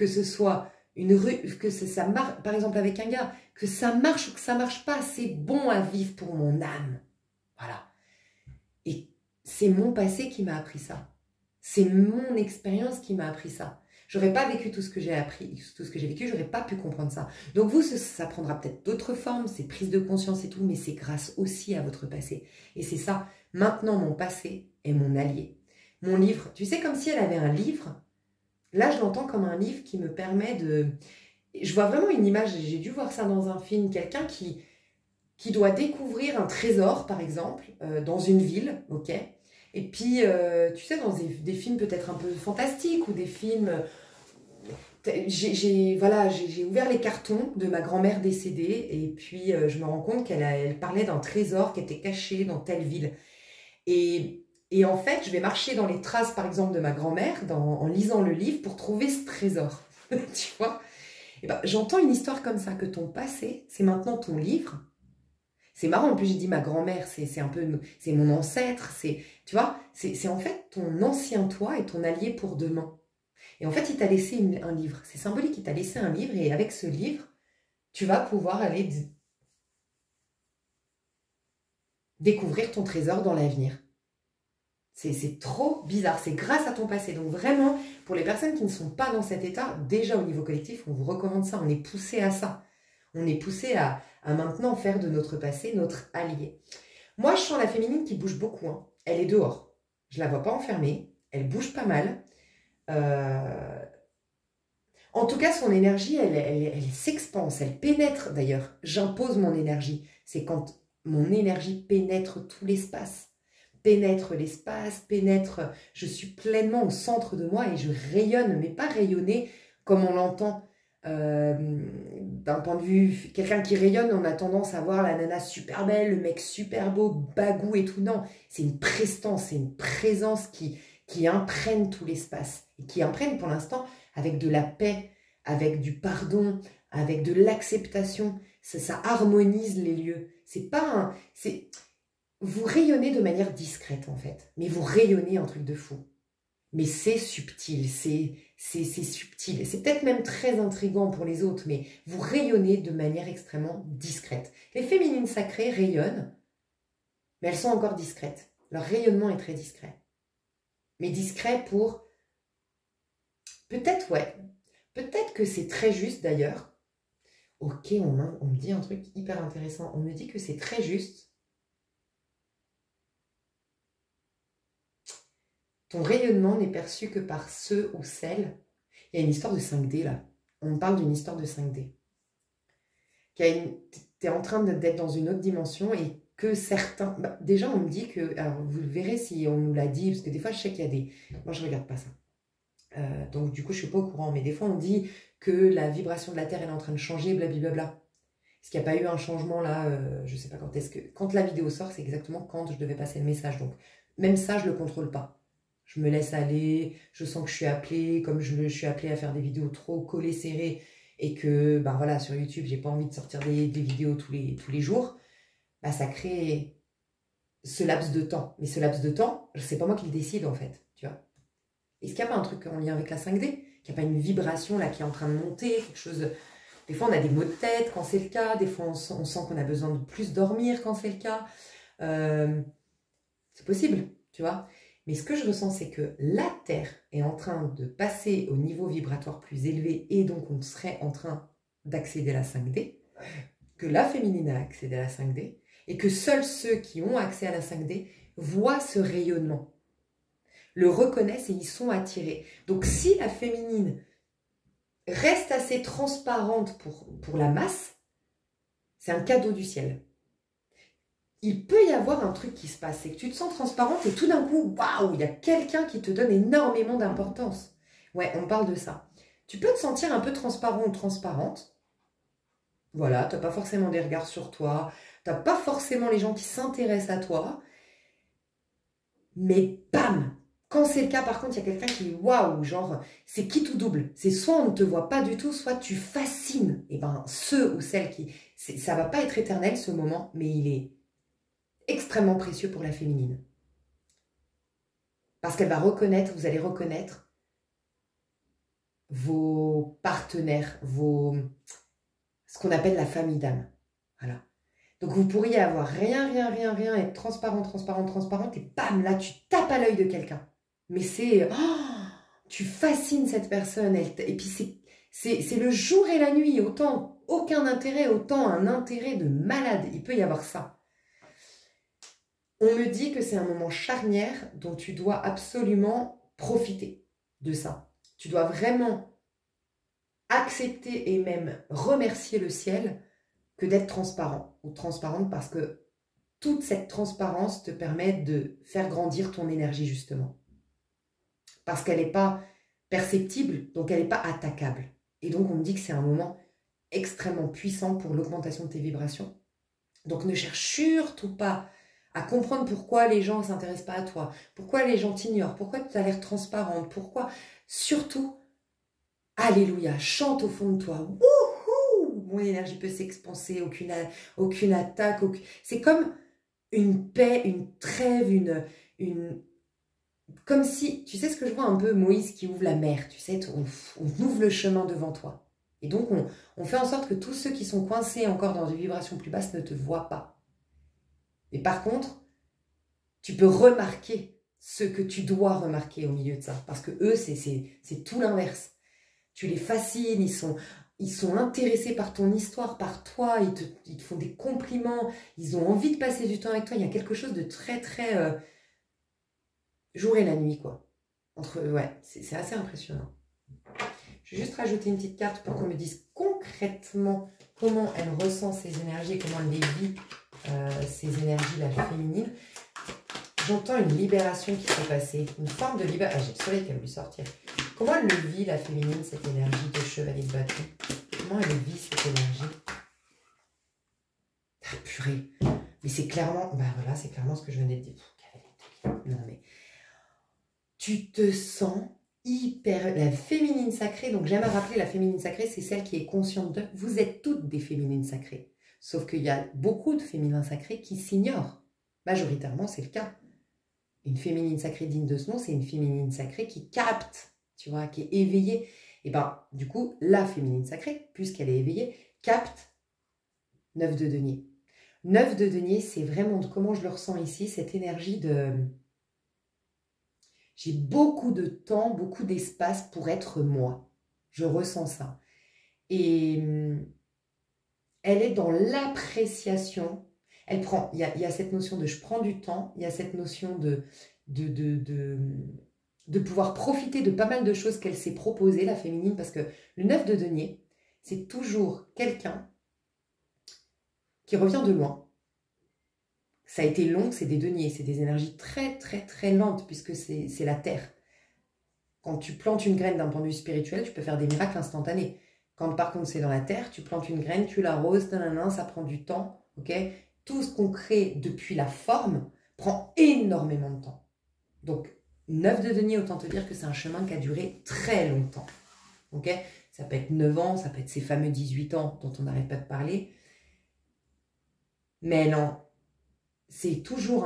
ce soit une rue, que ça marche, par exemple avec un gars, que ça marche ou que ça marche pas, c'est bon à vivre pour mon âme. Voilà. Et c'est mon passé qui m'a appris ça. C'est mon expérience qui m'a appris ça. J'aurais pas vécu tout ce que j'ai appris, tout ce que j'ai vécu, j'aurais pas pu comprendre ça. Donc vous, ça prendra peut-être d'autres formes, c'est prise de conscience et tout, mais c'est grâce aussi à votre passé. Et c'est ça. Maintenant, mon passé est mon allié. Mon livre, tu sais, comme si elle avait un livre. Là, je l'entends comme un livre qui me permet de... Je vois vraiment une image, j'ai dû voir ça dans un film, quelqu'un qui doit découvrir un trésor, par exemple, dans une ville, ok? Et puis, tu sais, dans des films peut-être un peu fantastiques ou des films... j'ai ouvert les cartons de ma grand-mère décédée et puis je me rends compte elle parlait d'un trésor qui était caché dans telle ville. Et en fait, je vais marcher dans les traces, par exemple, de ma grand-mère en lisant le livre pour trouver ce trésor. Tu vois? Et ben, j'entends une histoire comme ça, que ton passé, c'est maintenant ton livre. C'est marrant, en plus j'ai dit ma grand-mère, c'est un peu, c'est mon ancêtre, tu vois, c'est en fait ton ancien toi et ton allié pour demain. Et en fait, il t'a laissé un livre. C'est symbolique, il t'a laissé un livre et avec ce livre, tu vas pouvoir aller découvrir ton trésor dans l'avenir. C'est trop bizarre, c'est grâce à ton passé. Donc vraiment, pour les personnes qui ne sont pas dans cet état, déjà au niveau collectif, on vous recommande ça, on est poussé à ça. On est poussé à maintenant faire de notre passé notre allié. Moi, je sens la féminine qui bouge beaucoup. Hein. Elle est dehors. Je ne la vois pas enfermée. Elle bouge pas mal. En tout cas, son énergie, elle s'expanse. Elle pénètre d'ailleurs. J'impose mon énergie. C'est quand mon énergie pénètre tout l'espace. Pénètre l'espace, pénètre... Je suis pleinement au centre de moi et je rayonne, mais pas rayonner comme on l'entend d'un point de vue... Quelqu'un qui rayonne, on a tendance à voir la nana super belle, le mec super beau, bagou et tout. Non, c'est une prestance, c'est une présence qui imprègne tout l'espace. Et qui imprègne pour l'instant avec de la paix, avec du pardon, avec de l'acceptation. Ça harmonise les lieux. C'est pas un... Vous rayonnez de manière discrète, en fait. Mais vous rayonnez un truc de fou. Mais c'est subtil, c'est subtil. C'est peut-être même très intriguant pour les autres, mais vous rayonnez de manière extrêmement discrète. Les féminines sacrées rayonnent, mais elles sont encore discrètes. Leur rayonnement est très discret. Mais discret pour... Peut-être, ouais. Peut-être que c'est très juste, d'ailleurs. Ok, on me dit un truc hyper intéressant. On me dit que c'est très juste. Ton rayonnement n'est perçu que par ceux ou celles. Il y a une histoire de 5D là. On parle d'une histoire de 5D. Tu es en train d'être dans une autre dimension et que certains... Bah, déjà, on me dit que... Alors, vous verrez si on nous l'a dit, parce que des fois, je sais qu'il y a des... Moi, je ne regarde pas ça. Donc, du coup, je ne suis pas au courant. Mais des fois, on dit que la vibration de la Terre, elle est en train de changer, blablabla. Est-ce qu'il n'y a pas eu un changement là je ne sais pas quand est-ce que... Quand la vidéo sort, c'est exactement quand je devais passer le message. Donc, même ça, je ne le contrôle pas. Je me laisse aller, je sens que je suis appelée, comme je suis appelée à faire des vidéos trop collées, serrées, et que ben voilà, sur YouTube, j'ai pas envie de sortir des vidéos tous les jours, bah, ça crée ce laps de temps. Mais ce laps de temps, c'est pas moi qui le décide en fait, tu vois. Est-ce qu'il n'y a pas un truc en lien avec la 5D? Qu'il n'y a pas une vibration là qui est en train de monter, quelque chose... Des fois, on a des maux de tête quand c'est le cas, des fois, on sent qu'on a besoin de plus dormir quand c'est le cas. C'est possible, tu vois. Mais ce que je ressens, c'est que la Terre est en train de passer au niveau vibratoire plus élevé et donc on serait en train d'accéder à la 5D, que la féminine a accédé à la 5D et que seuls ceux qui ont accès à la 5D voient ce rayonnement, le reconnaissent et y sont attirés. Donc si la féminine reste assez transparente pour la masse, c'est un cadeau du ciel. Il peut y avoir un truc qui se passe, c'est que tu te sens transparente et tout d'un coup, waouh, il y a quelqu'un qui te donne énormément d'importance. Ouais, on parle de ça. Tu peux te sentir un peu transparent ou transparente. Voilà, tu n'as pas forcément des regards sur toi, tu n'as pas forcément les gens qui s'intéressent à toi. Mais bam! Quand c'est le cas, par contre, il y a quelqu'un qui, waouh, genre, c'est qui tout double. C'est soit on ne te voit pas du tout, soit tu fascines. Et ben, ceux ou celles qui... Ça va pas être éternel ce moment, mais il est extrêmement précieux pour la féminine. Parce qu'elle va reconnaître, vous allez reconnaître vos partenaires, ce qu'on appelle la famille d'âme. Voilà. Donc vous pourriez avoir rien, être transparente, et bam, là tu tapes à l'œil de quelqu'un. Mais c'est... tu fascines cette personne, et puis c'est le jour et la nuit, autant aucun intérêt, autant un intérêt de malade, il peut y avoir ça. On me dit que c'est un moment charnière dont tu dois absolument profiter de ça. Tu dois vraiment accepter et même remercier le ciel que d'être transparent ou transparente, parce que toute cette transparence te permet de faire grandir ton énergie justement. Parce qu'elle n'est pas perceptible, donc elle n'est pas attaquable. Et donc on me dit que c'est un moment extrêmement puissant pour l'augmentation de tes vibrations. Donc ne cherche surtout pas à comprendre pourquoi les gens ne s'intéressent pas à toi, pourquoi les gens t'ignorent, pourquoi tu as l'air transparente, pourquoi. Surtout, alléluia, chante au fond de toi. Wouhou, mon énergie peut s'expanser, aucune attaque. C'est comme une paix, une trêve, comme si, tu sais ce que je vois un peu, Moïse qui ouvre la mer, tu sais, on ouvre le chemin devant toi. Et donc, on fait en sorte que tous ceux qui sont coincés encore dans des vibrations plus basses ne te voient pas. Mais par contre, tu peux remarquer ce que tu dois remarquer au milieu de ça. Parce que eux, c'est tout l'inverse. Tu les fascines, ils sont intéressés par ton histoire, par toi, ils te font des compliments, ils ont envie de passer du temps avec toi. Il y a quelque chose de très, très... jour et la nuit, quoi. Ouais, c'est assez impressionnant. Je vais juste rajouter une petite carte pour qu'on me dise concrètement comment elle ressent ces énergies, comment elle les vit, ces énergies-là féminines. J'entends une libération qui s'est passée, une forme de libération. Ah, j'ai le soleil qui a voulu sortir. Comment elle le vit, la féminine, cette énergie de chevalier de bâton? Comment elle vit cette énergie? Ah, purée. Mais c'est clairement, bah voilà, c'est clairement ce que je venais de dire. Non, mais tu te sens hyper... La féminine sacrée, donc j'aime à rappeler, la féminine sacrée, c'est celle qui est consciente de... Vous êtes toutes des féminines sacrées. Sauf qu'il y a beaucoup de féminins sacrés qui s'ignorent. Majoritairement, c'est le cas. Une féminine sacrée digne de ce nom, c'est une féminine sacrée qui capte, tu vois, qui est éveillée. Et bien, du coup, la féminine sacrée, puisqu'elle est éveillée, capte 9 de denier. 9 de denier, c'est vraiment, comment je le ressens ici, cette énergie de... J'ai beaucoup de temps, beaucoup d'espace pour être moi. Je ressens ça. Et elle est dans l'appréciation. Elle prend, il y a cette notion de je prends du temps, il y a cette notion de pouvoir profiter de pas mal de choses qu'elle s'est proposées, la féminine, parce que le 9 de denier, c'est toujours quelqu'un qui revient de loin. Ça a été long, c'est des deniers, c'est des énergies très, très, très lentes, puisque c'est la terre. Quand tu plantes une graine d'un point de vue spirituel, tu peux faire des miracles instantanés. Quand par contre c'est dans la terre, tu plantes une graine, tu l'arroses, ça prend du temps, ok? Tout ce qu'on crée depuis la forme prend énormément de temps. Donc, 9 de denier, autant te dire que c'est un chemin qui a duré très longtemps. Ok? Ça peut être 9 ans, ça peut être ces fameux 18 ans dont on n'arrête pas de parler. Mais non, c'est toujours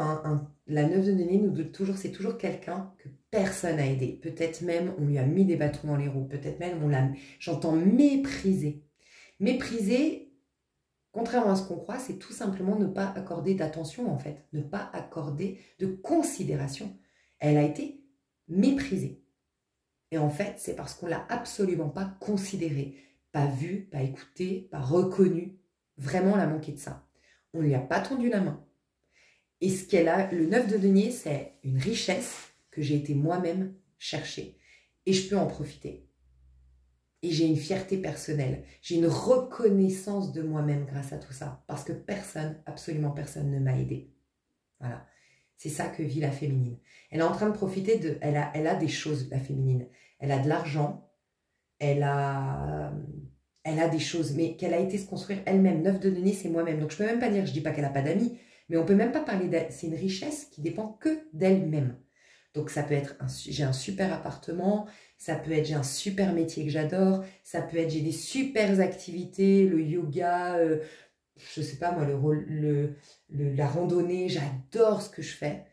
la 9 de denier nous dit toujours, c'est toujours quelqu'un que personne n'a aidé. Peut-être même on lui a mis des bâtons dans les roues, peut-être même j'entends mépriser. Mépriser, contrairement à ce qu'on croit, c'est tout simplement ne pas accorder d'attention en fait, ne pas accorder de considération. Elle a été méprisée. Et en fait, c'est parce qu'on ne l'a absolument pas considérée, pas vue, pas écoutée, pas reconnue. Vraiment, on a manqué de ça. On ne lui a pas tendu la main. Et ce qu'elle a, le 9 de denier, c'est une richesse que j'ai été moi-même chercher. Et je peux en profiter. Et j'ai une fierté personnelle. J'ai une reconnaissance de moi-même grâce à tout ça. Parce que personne, absolument personne ne m'a aidée. Voilà. C'est ça que vit la féminine. Elle est en train de profiter de... Elle a des choses, la féminine. Elle a de l'argent. Elle a des choses, mais qu'elle a été se construire elle-même. 9 de denier, c'est moi-même. Donc je peux même pas dire, je dis pas qu'elle n'a pas d'amis, mais on peut même pas parler d'elle. C'est une richesse qui dépend que d'elle-même. Donc ça peut être, j'ai un super appartement, ça peut être, j'ai un super métier que j'adore, ça peut être, j'ai des super activités, le yoga, je sais pas moi, la randonnée, j'adore ce que je fais.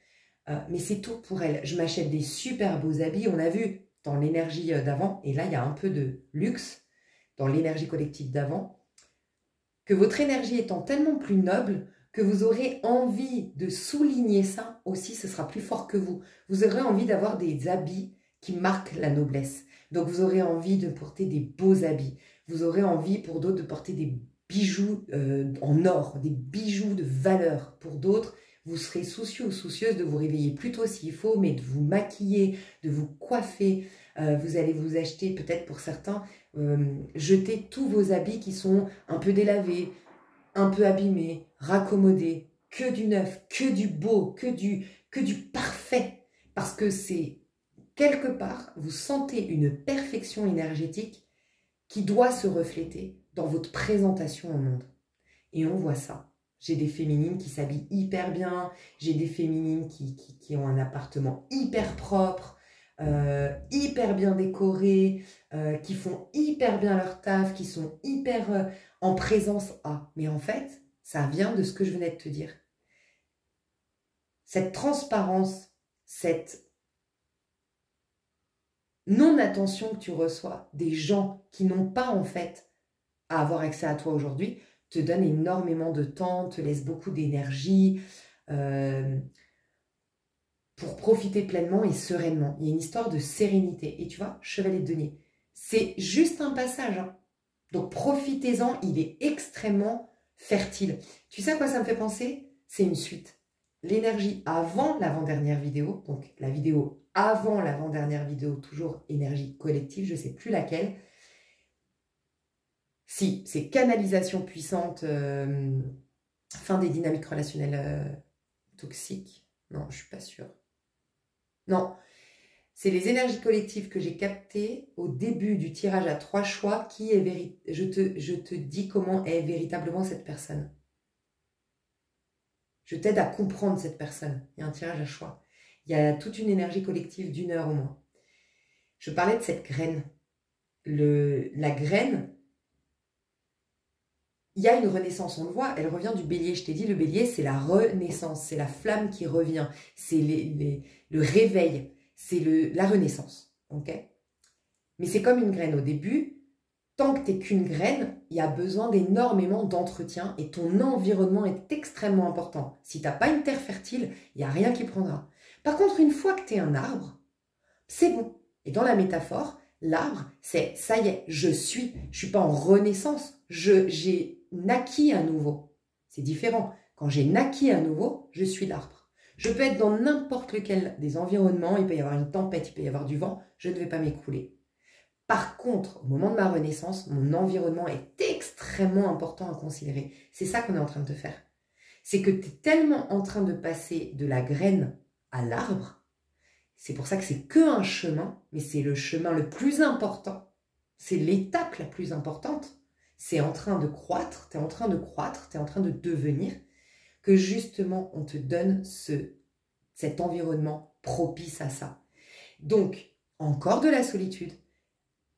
Mais c'est tout pour elle. Je m'achète des super beaux habits, on a vu dans l'énergie d'avant, et là il y a un peu de luxe dans l'énergie collective d'avant, que votre énergie étant tellement plus noble, que vous aurez envie de souligner ça aussi, ce sera plus fort que vous. Vous aurez envie d'avoir des habits qui marquent la noblesse. Donc vous aurez envie de porter des beaux habits. Vous aurez envie pour d'autres de porter des bijoux en or, des bijoux de valeur. Pour d'autres, vous serez soucieux ou soucieuse de vous réveiller plus tôt s'il faut, mais de vous maquiller, de vous coiffer. Vous allez vous acheter, peut-être pour certains, jeter tous vos habits qui sont un peu délavés, un peu abîmés, raccommodés, que du neuf, que du beau, que du parfait. Parce que c'est, quelque part, vous sentez une perfection énergétique qui doit se refléter dans votre présentation au monde. Et on voit ça. J'ai des féminines qui s'habillent hyper bien, j'ai des féminines qui ont un appartement hyper propre, hyper bien décoré, qui font hyper bien leur taf, qui sont hyper en présence à. Mais en fait, ça vient de ce que je venais de te dire. Cette transparence, cette non-attention que tu reçois des gens qui n'ont pas en fait à avoir accès à toi aujourd'hui, te donne énormément de temps, te laisse beaucoup d'énergie pour profiter pleinement et sereinement. Il y a une histoire de sérénité. Et tu vois, Chevalier de Denier, c'est juste un passage. Hein. Donc profitez-en, il est extrêmement fertile. Tu sais à quoi ça me fait penser? C'est une suite. L'énergie avant l'avant-dernière vidéo, donc la vidéo avant l'avant-dernière vidéo, toujours énergie collective, je ne sais plus laquelle. Si, c'est canalisation puissante, fin des dynamiques relationnelles toxiques. Non, je ne suis pas sûre. Non, c'est les énergies collectives que j'ai captées au début du tirage à 3 choix. Qui est je te dis comment est véritablement cette personne. Je t'aide à comprendre cette personne. Il y a un tirage à choix. Il y a toute une énergie collective d'1 heure au moins. Je parlais de cette graine. La graine, il y a une renaissance, on le voit, elle revient du bélier. Je t'ai dit, le bélier, c'est la renaissance, c'est la flamme qui revient, c'est le réveil, c'est la renaissance. Okay, mais c'est comme une graine au début. Tant que tu n'es qu'une graine, il y a besoin d'énormément d'entretien et ton environnement est extrêmement important. Si tu n'as pas une terre fertile, il n'y a rien qui prendra. Par contre, une fois que tu es un arbre, c'est bon. Et dans la métaphore, l'arbre, c'est ça y est, je suis pas en renaissance, j'ai naquis à nouveau. C'est différent. Quand j'ai naquis à nouveau, je suis l'arbre. Je peux être dans n'importe lequel des environnements, il peut y avoir une tempête, il peut y avoir du vent, je ne vais pas m'écrouler. Par contre, au moment de ma renaissance, mon environnement est extrêmement important à considérer. C'est ça qu'on est en train de te faire. C'est que tu es tellement en train de passer de la graine à l'arbre. C'est pour ça que c'est qu'un chemin, mais c'est le chemin le plus important. C'est l'étape la plus importante. C'est en train de croître, tu es en train de croître, tu es en train de devenir, que justement on te donne cet environnement propice à ça. Donc, encore de la solitude,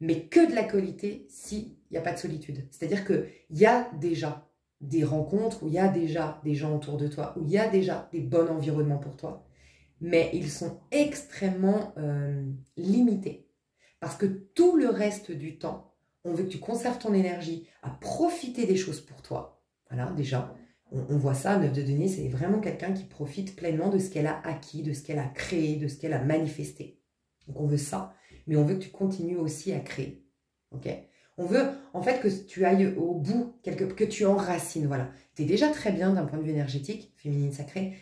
mais que de la qualité s'il n'y a pas de solitude. C'est-à-dire qu'il y a déjà des rencontres, où il y a déjà des gens autour de toi, où il y a déjà des bons environnements pour toi, mais ils sont extrêmement limités. Parce que tout le reste du temps, on veut que tu conserves ton énergie à profiter des choses pour toi. Voilà, déjà, on voit ça, 9 de denier, c'est vraiment quelqu'un qui profite pleinement de ce qu'elle a acquis, de ce qu'elle a créé, de ce qu'elle a manifesté. Donc on veut ça, mais on veut que tu continues aussi à créer. Ok ? On veut en fait que tu ailles au bout, que tu enracines. Voilà. Tu es déjà très bien d'un point de vue énergétique, féminine sacrée,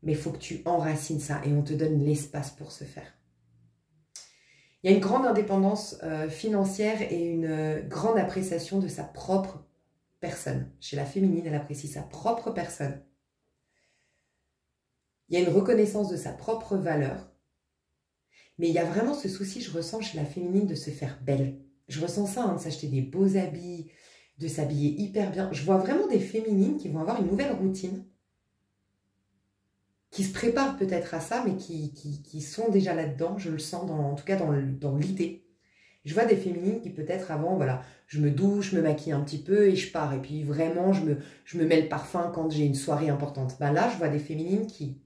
mais il faut que tu enracines ça et on te donne l'espace pour ce faire. Il y a une grande indépendance financière et une grande appréciation de sa propre personne. Chez la féminine, elle apprécie sa propre personne. Il y a une reconnaissance de sa propre valeur. Mais il y a vraiment ce souci, je ressens chez la féminine, de se faire belle. Je ressens ça, hein, de s'acheter des beaux habits, de s'habiller hyper bien. Je vois vraiment des féminines qui vont avoir une nouvelle routine, qui se préparent peut-être à ça, mais qui sont déjà là-dedans, je le sens, en tout cas dans l'idée. Je vois des féminines qui peut-être avant, voilà, je me douche, je me maquille un petit peu et je pars. Et puis vraiment, je me mets le parfum quand j'ai une soirée importante. Ben là, je vois des féminines qui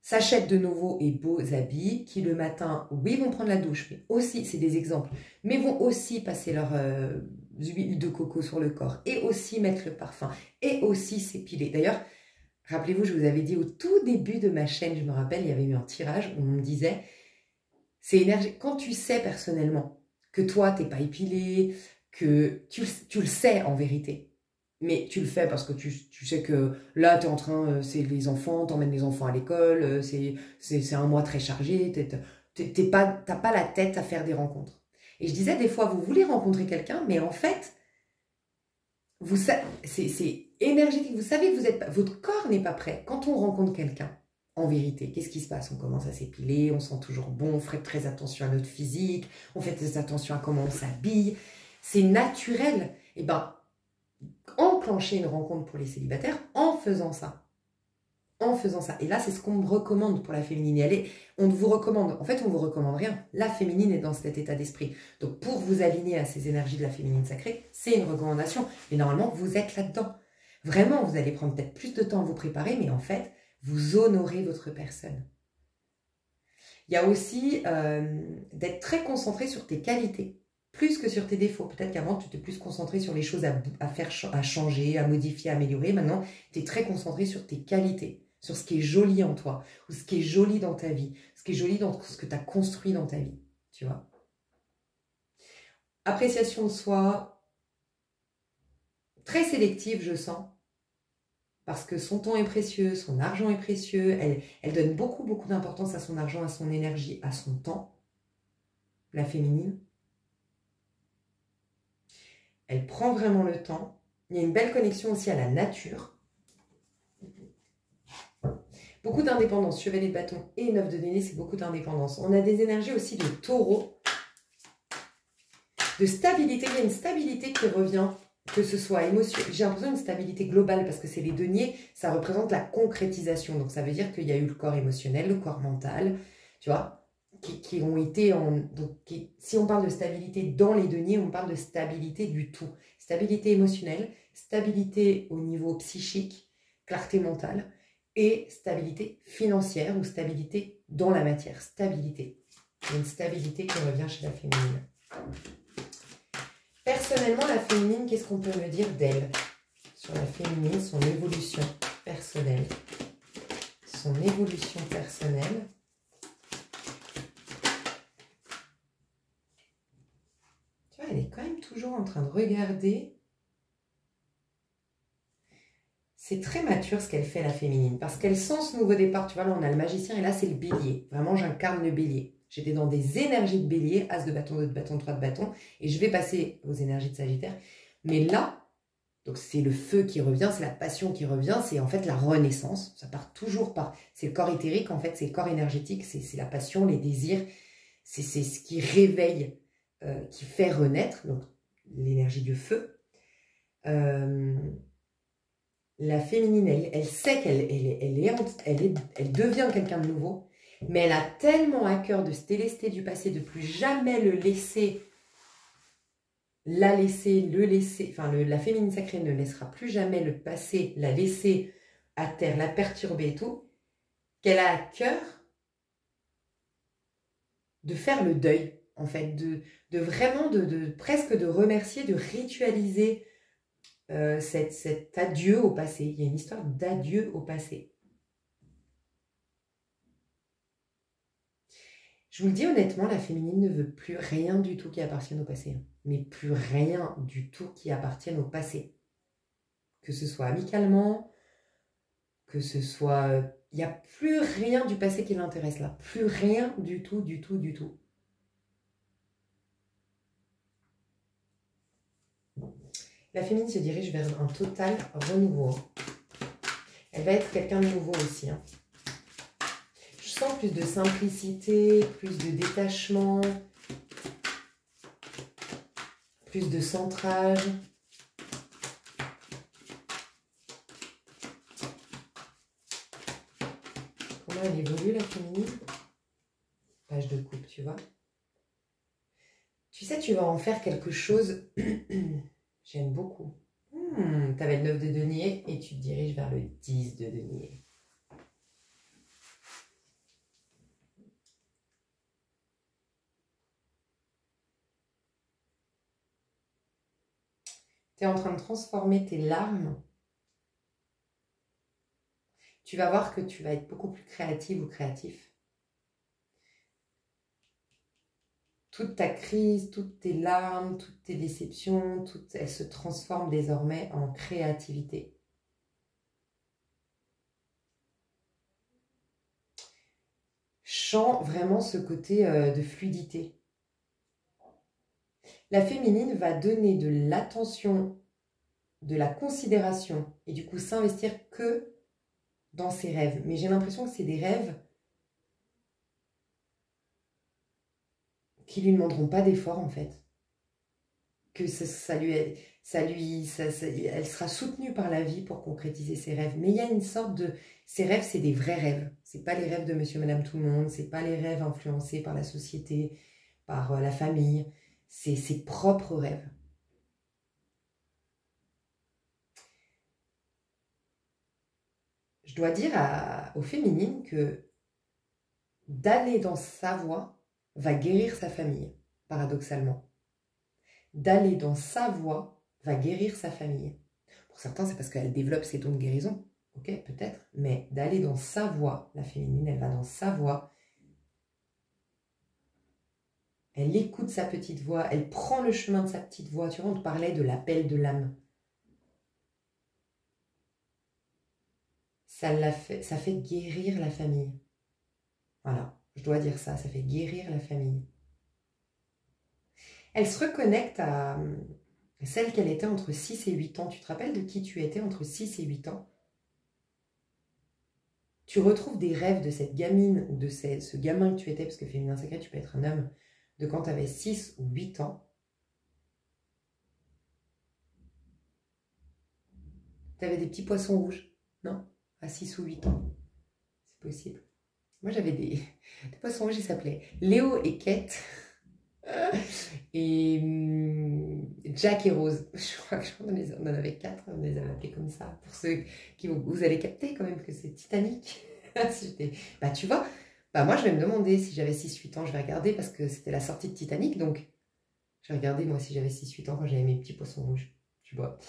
s'achètent de nouveaux et beaux habits, qui le matin, oui, vont prendre la douche, mais aussi, c'est des exemples, mais vont aussi passer huiles de coco sur le corps, et aussi mettre le parfum, et aussi s'épiler. D'ailleurs, rappelez-vous, je vous avais dit au tout début de ma chaîne, je me rappelle, il y avait eu un tirage où on me disait, c'est énergie. Quand tu sais personnellement que toi, t'es pas épilé, que tu le sais en vérité, mais tu le fais parce que tu sais que là, tu es en train, c'est les enfants, t'emmènes les enfants à l'école, c'est un mois très chargé, t'as pas la tête à faire des rencontres. Et je disais, des fois, vous voulez rencontrer quelqu'un, mais en fait, c'est énergétique. Vous savez que votre corps n'est pas prêt. Quand on rencontre quelqu'un, en vérité, qu'est-ce qui se passe? On commence à s'épiler, on sent toujours bon, on fait très attention à notre physique, on fait très attention à comment on s'habille. C'est naturel. Et ben, enclencher une rencontre pour les célibataires en faisant ça. En faisant ça. Et là, c'est ce qu'on me recommande pour la féminine. On vous recommande, en fait, on vous recommande rien. La féminine est dans cet état d'esprit. Donc, pour vous aligner à ces énergies de la féminine sacrée, c'est une recommandation. Mais normalement, vous êtes là-dedans. Vraiment, vous allez prendre peut-être plus de temps à vous préparer, mais en fait, vous honorez votre personne. Il y a aussi d'être très concentré sur tes qualités, plus que sur tes défauts. Peut-être qu'avant, tu étais plus concentré sur les choses à changer, à modifier, à améliorer. Maintenant, tu es très concentré sur tes qualités, sur ce qui est joli en toi, ou ce qui est joli dans ta vie, ce qui est joli dans ce que tu as construit dans ta vie, tu vois. Appréciation de soi, très sélective, je sens, parce que son temps est précieux, son argent est précieux, elle donne beaucoup, beaucoup d'importance à son argent, à son énergie, à son temps, la féminine. Elle prend vraiment le temps. Il y a une belle connexion aussi à la nature. Beaucoup d'indépendance. Chevalier de bâton et 9 de denier, c'est beaucoup d'indépendance. On a des énergies aussi de taureau. De stabilité. Il y a une stabilité qui revient, que ce soit émotionnelle. J'ai l'impression d'une stabilité globale parce que c'est les deniers, ça représente la concrétisation. Donc ça veut dire qu'il y a eu le corps émotionnel, le corps mental, tu vois, qui ont été en... Donc, si on parle de stabilité dans les deniers, on parle de stabilité du tout. Stabilité émotionnelle, stabilité au niveau psychique, clarté mentale, et stabilité financière ou stabilité dans la matière. Stabilité. Il y a une stabilité qui revient chez la féminine. Personnellement, la féminine, qu'est-ce qu'on peut me dire d'elle? Sur la féminine, son évolution personnelle. Son évolution personnelle. Tu vois, elle est quand même toujours en train de regarder. C'est très mature ce qu'elle fait, la féminine, parce qu'elle sent ce nouveau départ. Tu vois, là, on a le magicien et là, c'est le bélier. Vraiment, j'incarne le bélier. J'étais dans des énergies de bélier, as de bâton, 2 de bâton, 3 de bâton, et je vais passer aux énergies de sagittaire. Mais là, donc c'est le feu qui revient, c'est la passion qui revient, c'est en fait la renaissance. Ça part toujours par... C'est le corps éthérique, en fait, c'est le corps énergétique, c'est la passion, les désirs. C'est ce qui réveille, qui fait renaître, donc l'énergie du feu. La féminine, elle sait elle devient quelqu'un de nouveau, mais elle a tellement à cœur de se délester du passé, de plus jamais le laisser, enfin la féminine sacrée ne laissera plus jamais le passé, la laisser à terre, la perturber et tout, qu'elle a à cœur de faire le deuil, en fait, de vraiment, presque de remercier, de ritualiser cet adieu au passé. Il y a une histoire d'adieu au passé. Je vous le dis honnêtement, la féminine ne veut plus rien du tout qui appartienne au passé. Mais plus rien du tout qui appartienne au passé. Que ce soit amicalement, que ce soit... Il n'y a plus rien du passé qui l'intéresse là. Plus rien du tout, du tout, du tout. La féminine se dirige vers un total renouveau. Elle va être quelqu'un de nouveau aussi. Hein. Je sens plus de simplicité, plus de détachement, plus de centrage. Comment elle évolue la féminine? Page de coupe, tu vois. Tu sais, tu vas en faire quelque chose. J'aime beaucoup. Tu avais le 9 de denier et tu te diriges vers le 10 de denier. Tu es en train de transformer tes larmes. Tu vas voir que tu vas être beaucoup plus créative ou créatif. Toute ta crise, toutes tes larmes, toutes tes déceptions, elles se transforment désormais en créativité. Je sens vraiment ce côté de fluidité. La féminine va donner de l'attention, de la considération et du coup s'investir que dans ses rêves. Mais j'ai l'impression que c'est des rêves qui lui demanderont pas d'effort en fait. Que elle sera soutenue par la vie pour concrétiser ses rêves. Mais il y a une sorte de... Ces rêves, c'est des vrais rêves. C'est pas les rêves de monsieur, madame, tout le monde. C'est pas les rêves influencés par la société, par la famille. C'est ses propres rêves. Je dois dire aux féminines que d'aller dans sa voie va guérir sa famille, paradoxalement. D'aller dans sa voie va guérir sa famille. Pour certains, c'est parce qu'elle développe ses dons de guérison. Ok, peut-être. Mais d'aller dans sa voie, la féminine, elle va dans sa voie. Elle écoute sa petite voix. Elle prend le chemin de sa petite voix. Tu vois, on te parlait de l'appel de l'âme. Ça fait guérir la famille. Voilà, je dois dire ça. Ça fait guérir la famille. Elle se reconnecte à celle qu'elle était entre 6 et 8 ans. Tu te rappelles de qui tu étais entre 6 et 8 ans? Tu retrouves des rêves de cette gamine ou de ce gamin que tu étais, parce que féminin sacré, tu peux être un homme, de quand tu avais 6 ou 8 ans. Tu avais des petits poissons rouges, non? À 6 ou 8 ans. C'est possible. Moi, j'avais des poissons rouges, ils s'appelaient Léo et Kate. Et Jack et Rose. Je crois qu'on en avait 4, on les avait appelés comme ça. Pour ceux qui vous allez capter quand même que c'est Titanic. Bah tu vois, bah moi je vais me demander si j'avais 6-8 ans, je vais regarder parce que c'était la sortie de Titanic, donc je vais regarder moi si j'avais 6-8 ans quand j'avais mes petits poissons rouges, tu vois.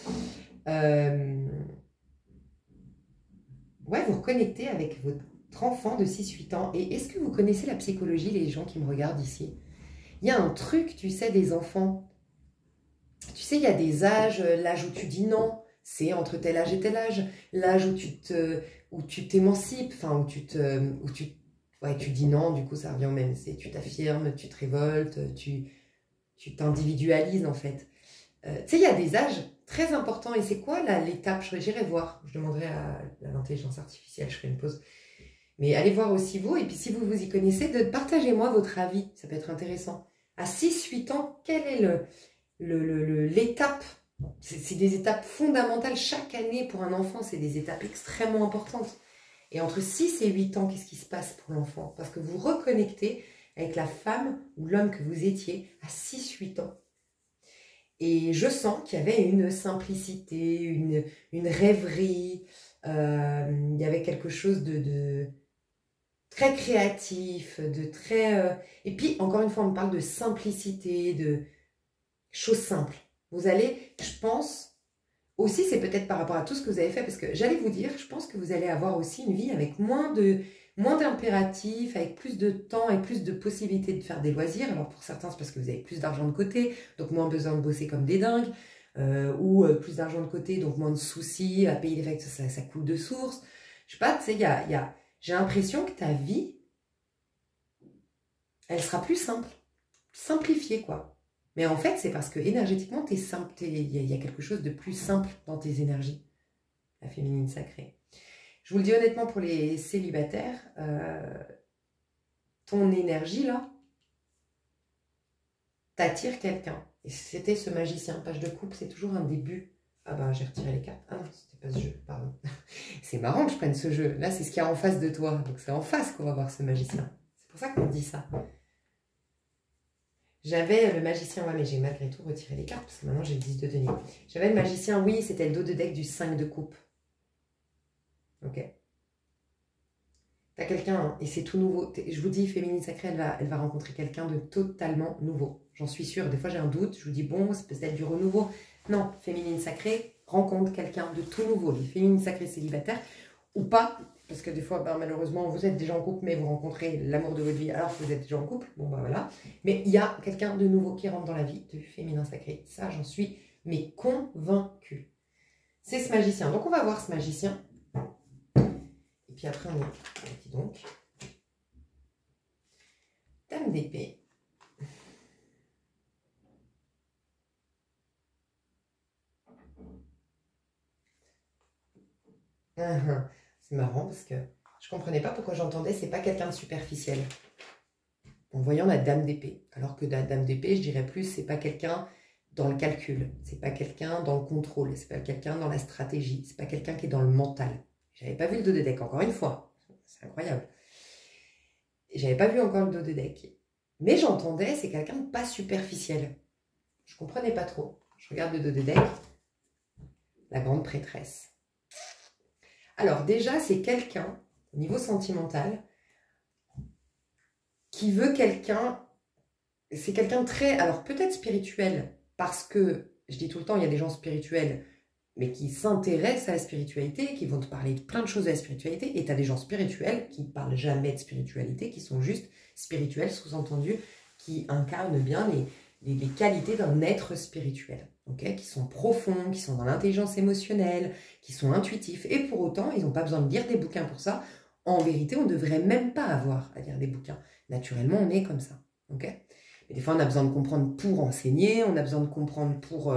Ouais, vous reconnectez avec votre enfant de 6-8 ans. Et est-ce que vous connaissez la psychologie, les gens qui me regardent ici? Il y a un truc, tu sais, des enfants. Tu sais, il y a des âges, l'âge où tu dis non, c'est entre tel âge et tel âge. L'âge où tu t'émancipes, enfin, ouais, tu dis non, du coup, ça revient au même. C'est tu t'affirmes, tu te révoltes, tu t'individualises, en fait. Tu sais, il y a des âges très importants. Et c'est quoi, là, l'étape? J'irai voir. Je demanderai à l'intelligence artificielle, je ferai une pause. Mais allez voir aussi vous, et puis si vous vous y connaissez, partagez-moi votre avis, ça peut être intéressant. À 6-8 ans, quelle est l'étape? C'est des étapes fondamentales chaque année pour un enfant, c'est des étapes extrêmement importantes. Et entre 6 et 8 ans, qu'est-ce qui se passe pour l'enfant? Parce que vous reconnectez avec la femme ou l'homme que vous étiez à 6-8 ans. Et je sens qu'il y avait une simplicité, une rêverie, il y avait quelque chose de très créatif, de très... Et puis, encore une fois, on me parle de simplicité, de choses simples. Vous allez, je pense, aussi, c'est peut-être par rapport à tout ce que vous avez fait, parce que j'allais vous dire, je pense que vous allez avoir aussi une vie avec moins d'impératifs, avec plus de temps et plus de possibilités de faire des loisirs. Alors, pour certains, c'est parce que vous avez plus d'argent de côté, donc moins besoin de bosser comme des dingues, ou plus d'argent de côté, donc moins de soucis à payer les factures, ça coule de source. Je sais pas, tu sais, j'ai l'impression que ta vie, elle sera plus simple, simplifiée quoi. Mais en fait, c'est parce que énergétiquement, t'es simple, il y a quelque chose de plus simple dans tes énergies, la féminine sacrée. Je vous le dis honnêtement pour les célibataires, ton énergie là, t'attire quelqu'un. Et c'était ce magicien, page de coupe, c'est toujours un début. Ah ben, j'ai retiré les cartes. Ah non, c'était pas ce jeu, pardon. C'est marrant que je prenne ce jeu. Là, c'est ce qu'il y a en face de toi. Donc, c'est en face qu'on va voir ce magicien. C'est pour ça qu'on dit ça. J'avais le magicien, ouais, mais j'ai malgré tout retiré les cartes, parce que maintenant j'ai le 10 de denier. J'avais le magicien, oui, c'était le dos de deck du 5 de coupe. Ok. T'as quelqu'un, hein, et c'est tout nouveau. Je vous dis, féminine sacrée, elle va rencontrer quelqu'un de totalement nouveau. J'en suis sûre. Des fois, j'ai un doute. Je vous dis, bon, c'est peut-être du renouveau. Non, féminine sacrée, rencontre quelqu'un de tout nouveau. Les féminines sacrées célibataires, ou pas, parce que des fois, ben, malheureusement, vous êtes déjà en couple, mais vous rencontrez l'amour de votre vie alors que vous êtes déjà en couple. Bon, ben voilà. Mais il y a quelqu'un de nouveau qui rentre dans la vie du féminin sacré. Ça, j'en suis mais convaincue. C'est ce magicien. Donc, on va voir ce magicien. Et puis après, on est... donc... Dame d'épée. C'est marrant parce que je comprenais pas pourquoi j'entendais c'est pas quelqu'un de superficiel. En voyant la dame d'épée. Alors que la dame d'épée, je dirais plus, c'est pas quelqu'un dans le calcul, c'est pas quelqu'un dans le contrôle, c'est pas quelqu'un dans la stratégie, c'est pas quelqu'un qui est dans le mental. J'avais pas vu le dos de deck, encore une fois. C'est incroyable. J'avais pas vu encore le dos de deck. Mais j'entendais, c'est quelqu'un de pas superficiel. Je comprenais pas trop. Je regarde le dos de deck. La grande prêtresse. Alors déjà, c'est quelqu'un, au niveau sentimental, qui veut quelqu'un, c'est quelqu'un de très, alors peut-être spirituel, parce que, je dis tout le temps, il y a des gens spirituels, mais qui s'intéressent à la spiritualité, qui vont te parler de plein de choses de la spiritualité, et tu as des gens spirituels qui ne parlent jamais de spiritualité, qui sont juste spirituels, sous-entendu, qui incarnent bien les qualités d'un être spirituel, okay, qui sont profonds, qui sont dans l'intelligence émotionnelle, qui sont intuitifs, et pour autant, ils n'ont pas besoin de lire des bouquins pour ça. En vérité, on ne devrait même pas avoir à lire des bouquins. Naturellement, on est comme ça, ok. Mais des fois, on a besoin de comprendre pour enseigner, on a besoin de comprendre pour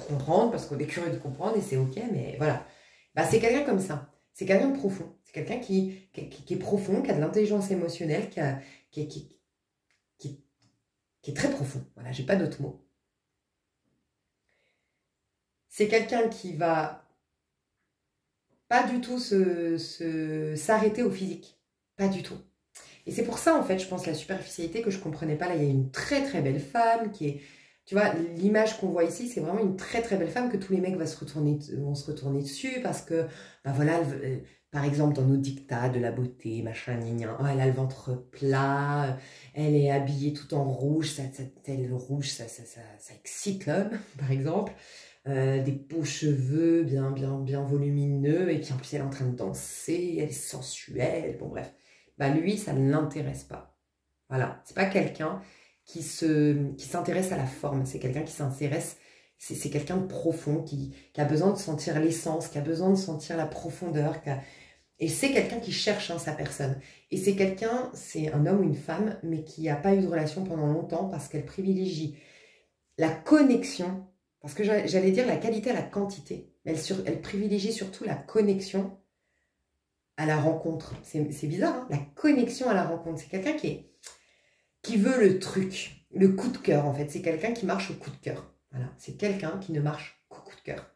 comprendre, parce qu'on est curieux de comprendre, et c'est ok, mais voilà. Bah, c'est quelqu'un comme ça, c'est quelqu'un de profond, c'est quelqu'un qui est profond, qui a de l'intelligence émotionnelle, qui est très profond. Voilà, j'ai pas d'autres mots. C'est quelqu'un qui va pas du tout s'arrêter au physique. Pas du tout. Et c'est pour ça, en fait, je pense, la superficialité que je comprenais pas. Là, il y a une très très belle femme qui est... Tu vois, l'image qu'on voit ici, c'est vraiment une très très belle femme que tous les mecs vont se retourner dessus parce que, ben voilà, par exemple, dans nos dictats de la beauté, machin, gna, oh, elle a le ventre plat, elle est habillée tout en rouge, le rouge, ça excite l'homme, par exemple. Des beaux cheveux bien volumineux, et puis en plus elle est en train de danser, elle est sensuelle, bon bref. Bah lui, ça ne l'intéresse pas. Voilà, c'est pas quelqu'un qui s'intéresse à la forme, c'est quelqu'un qui s'intéresse, c'est quelqu'un de profond, qui a besoin de sentir l'essence, qui a besoin de sentir la profondeur, et c'est quelqu'un qui cherche sa personne. Et c'est quelqu'un, c'est un homme ou une femme, mais qui n'a pas eu de relation pendant longtemps parce qu'elle privilégie la connexion. Parce que j'allais dire la qualité à la quantité. Elle privilégie surtout la connexion à la rencontre. C'est bizarre, hein, la connexion à la rencontre. C'est quelqu'un qui veut le truc, le coup de cœur en fait. C'est quelqu'un qui marche au coup de cœur. Voilà, c'est quelqu'un qui ne marche qu'au coup de cœur.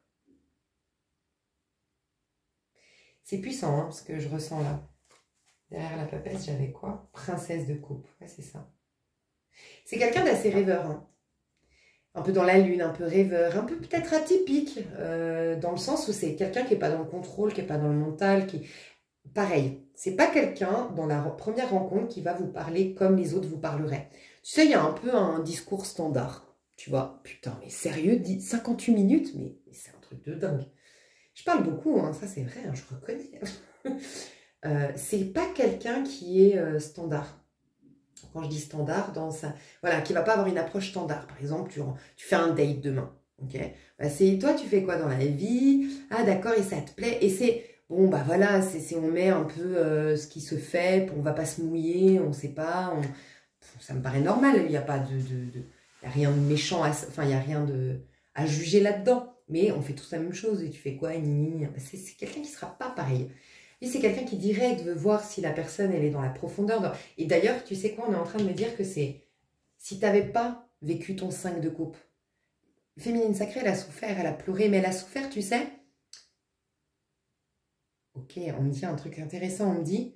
C'est puissant, hein, ce que je ressens là. Derrière la papesse, j'avais quoi? Princesse de coupe. Ouais, c'est ça. C'est quelqu'un d'assez rêveur, hein. Un peu dans la lune, un peu rêveur, un peu peut-être atypique, dans le sens où c'est quelqu'un qui n'est pas dans le contrôle, qui n'est pas dans le mental, qui... Pareil, c'est pas quelqu'un dans la première rencontre qui va vous parler comme les autres vous parleraient. Tu sais, il y a un peu un discours standard, tu vois. Putain, mais sérieux, 58 minutes, mais c'est un truc de dingue. Je parle beaucoup, hein, ça c'est vrai, hein, je reconnais. C'est pas quelqu'un qui est standard. Quand je dis standard, voilà, qui ne va pas avoir une approche standard. Par exemple, tu fais un date demain. Okay, bah, toi, tu fais quoi dans la vie? Ah, d'accord, et ça te plaît? Et c'est, bon, bah voilà, on met un peu ce qui se fait, on ne va pas se mouiller, on ne sait pas. Ça me paraît normal, il n'y a pas y a rien de méchant, enfin, il n'y a rien à juger là-dedans. Mais on fait tous la même chose, et tu fais quoi? C'est quelqu'un qui ne sera pas pareil. Et c'est quelqu'un qui direct veut voir si la personne, elle est dans la profondeur. Et d'ailleurs, tu sais quoi, on est en train de me dire que c'est... Si tu n'avais pas vécu ton 5 de coupe, féminine sacrée, elle a souffert, elle a pleuré, mais elle a souffert, tu sais. Ok, on me dit un truc intéressant, on me dit...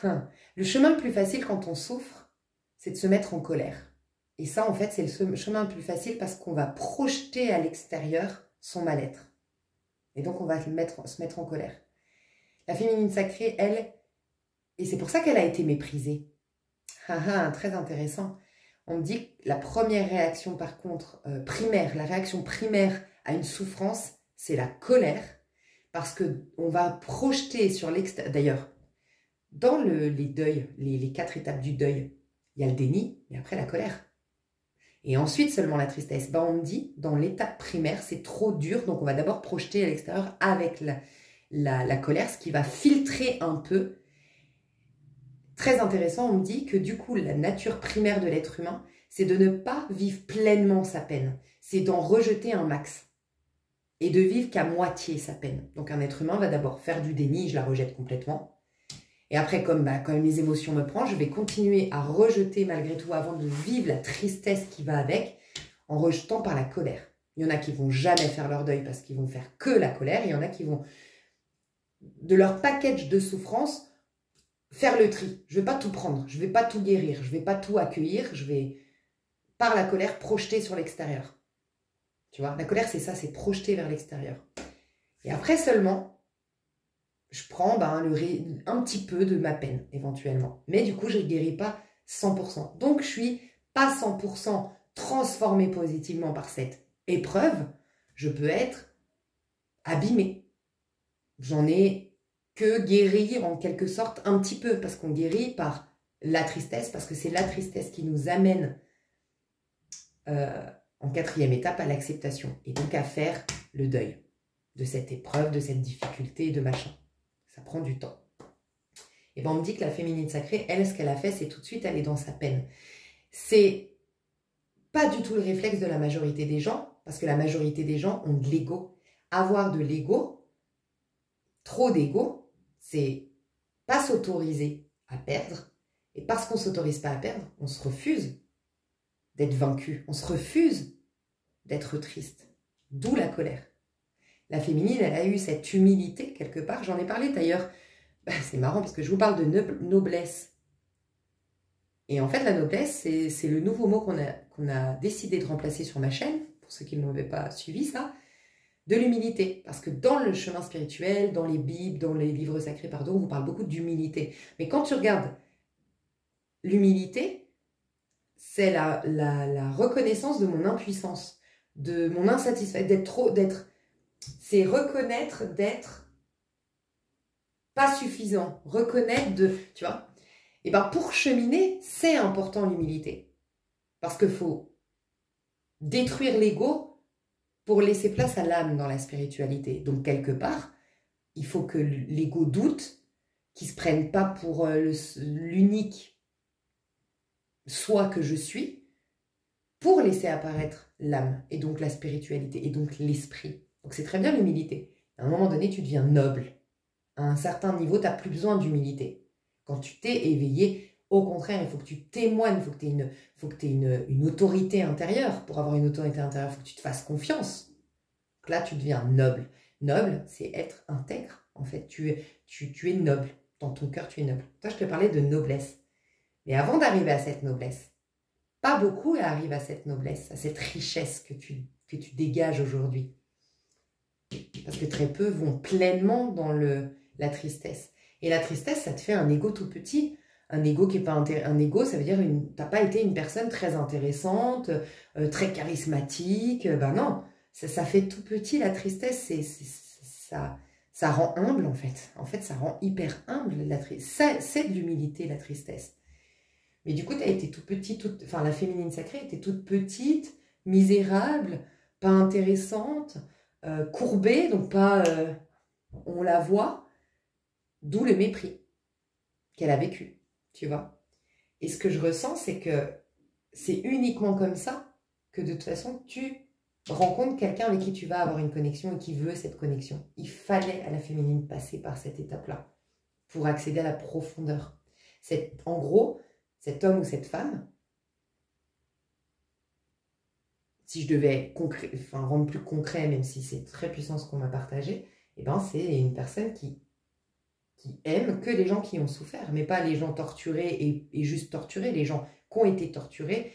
le chemin le plus facile quand on souffre, c'est de se mettre en colère. Et ça, en fait, c'est le chemin le plus facile parce qu'on va projeter à l'extérieur son mal-être. Et donc, on va se mettre en colère. La féminine sacrée, elle, et c'est pour ça qu'elle a été méprisée. Très intéressant. On me dit que la première réaction, par contre, primaire, la réaction primaire à une souffrance, c'est la colère, parce qu'on va projeter sur l'extérieur. D'ailleurs, dans les deuils, les 4 étapes du deuil, il y a le déni, et après la colère. Et ensuite seulement la tristesse. On me dit, dans l'étape primaire, c'est trop dur, donc on va d'abord projeter à l'extérieur avec la colère, ce qui va filtrer un peu. Très intéressant, on me dit que du coup, la nature primaire de l'être humain, c'est de ne pas vivre pleinement sa peine. C'est d'en rejeter un max. Et de vivre qu'à moitié sa peine. Donc un être humain va d'abord faire du déni, je la rejette complètement. Et après, comme les émotions me prennent, je vais continuer à rejeter malgré tout avant de vivre la tristesse qui va avec, en rejetant par la colère. Il y en a qui vont jamais faire leur deuil parce qu'ils vont faire que la colère. Il y en a qui vont, de leur package de souffrance, faire le tri. Je ne vais pas tout prendre, je ne vais pas tout guérir, je ne vais pas tout accueillir, je vais, par la colère, projeter sur l'extérieur. Tu vois, la colère, c'est ça, c'est projeter vers l'extérieur. Et après seulement, je prends un petit peu de ma peine, éventuellement. Mais du coup, je ne guéris pas 100%. Donc, je ne suis pas 100% transformée positivement par cette épreuve. Je peux être abîmée. J'en ai que guéri en quelque sorte un petit peu, parce qu'on guérit par la tristesse, parce que c'est la tristesse qui nous amène en 4e étape à l'acceptation, et donc à faire le deuil de cette épreuve, de cette difficulté, de machin. Ça prend du temps. Et on me dit que la féminine sacrée, elle, ce qu'elle a fait, c'est tout de suite aller dans sa peine. C'est pas du tout le réflexe de la majorité des gens, parce que la majorité des gens ont de l'ego. Avoir de l'ego, trop d'ego, c'est pas s'autoriser à perdre. Et parce qu'on ne s'autorise pas à perdre, on se refuse d'être vaincu. On se refuse d'être triste. D'où la colère. La féminine, elle a eu cette humilité quelque part. J'en ai parlé d'ailleurs. C'est marrant parce que je vous parle de noblesse. Et en fait, la noblesse, c'est le nouveau mot qu'on a décidé de remplacer sur ma chaîne, pour ceux qui ne m'avaient pas suivi ça, de l'humilité. Parce que dans le chemin spirituel, dans les Bibles, dans les livres sacrés, pardon, on vous parle beaucoup d'humilité. Mais quand tu regardes l'humilité, c'est la reconnaissance de mon impuissance, de mon insatisfaction, c'est reconnaître d'être pas suffisant, reconnaître tu vois. Et pour cheminer, c'est important l'humilité. Parce qu'il faut détruire l'ego pour laisser place à l'âme dans la spiritualité. Donc, quelque part, il faut que l'ego doute, qu'il ne se prenne pas pour l'unique soi que je suis, pour laisser apparaître l'âme, et donc la spiritualité, et donc l'esprit. Donc, c'est très bien l'humilité. À un moment donné, tu deviens noble. À un certain niveau, tu n'as plus besoin d'humilité. Quand tu t'es éveillé, au contraire, il faut que tu témoignes, il faut que tu aies une autorité intérieure. Pour avoir une autorité intérieure, il faut que tu te fasses confiance. Donc là, tu deviens noble. Noble, c'est être intègre. En fait, tu es noble. Dans ton cœur, tu es noble. Toi, je te parlais de noblesse. Mais avant d'arriver à cette noblesse, pas beaucoup arrivent à cette noblesse, à cette richesse que tu dégages aujourd'hui. Parce que très peu vont pleinement dans la tristesse. Et la tristesse, ça te fait un ego tout petit. Un ego qui est pas un ego, ça veut dire t'as pas été une personne très intéressante, très charismatique. Ben non, ça fait tout petit la tristesse. Ça rend humble en fait. En fait, ça rend hyper humble la tristesse. C'est de l'humilité la tristesse. Mais du coup, tu as été tout petit, enfin la féminine sacrée était toute petite, misérable, pas intéressante, courbée, donc pas on la voit, d'où le mépris qu'elle a vécu, tu vois. Et ce que je ressens, c'est que c'est uniquement comme ça que de toute façon, tu rencontres quelqu'un avec qui tu vas avoir une connexion et qui veut cette connexion. Il fallait à la féminine passer par cette étape-là pour accéder à la profondeur. En gros, cet homme ou cette femme, si je devais rendre plus concret, même si c'est très puissant ce qu'on m'a partagé, c'est une personne qui aime que les gens qui ont souffert, mais pas les gens torturés et juste torturés, les gens qui ont été torturés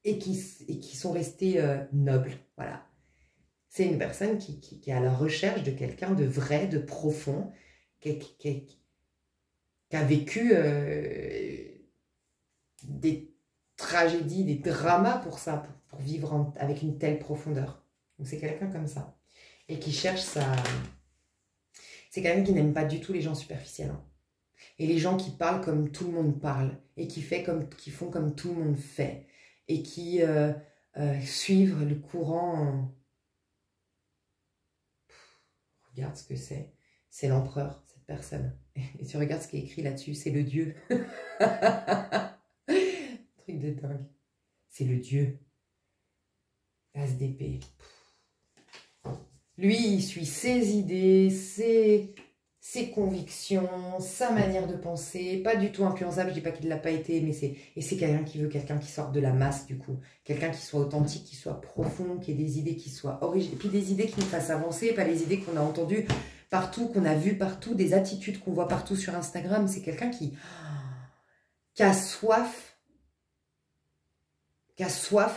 et qui sont restés nobles. Voilà. C'est une personne qui est à la recherche de quelqu'un de vrai, de profond, qui a vécu des tragédies, des dramas pour ça, pour vivre avec une telle profondeur. Donc c'est quelqu'un comme ça. Et qui cherche sa... C'est quelqu'un qui n'aime pas du tout les gens superficiels. Hein. Et les gens qui parlent comme tout le monde parle. Et qui font comme tout le monde fait. Et qui suivent le courant. Regarde ce que c'est. C'est l'empereur, cette personne. Et tu regardes ce qui est écrit là-dessus. C'est le dieu. Truc de dingue. C'est le dieu. As d'épée. Lui, il suit ses idées, ses convictions, sa manière de penser. Pas du tout influençable, je dis pas qu'il ne l'a pas été, mais c'est quelqu'un qui veut quelqu'un qui sorte de la masse, du coup. Quelqu'un qui soit authentique, qui soit profond, qui ait des idées qui soient originales. Et puis des idées qui nous fassent avancer, pas les idées qu'on a entendues partout, qu'on a vues partout, des attitudes qu'on voit partout sur Instagram. C'est quelqu'un qui a soif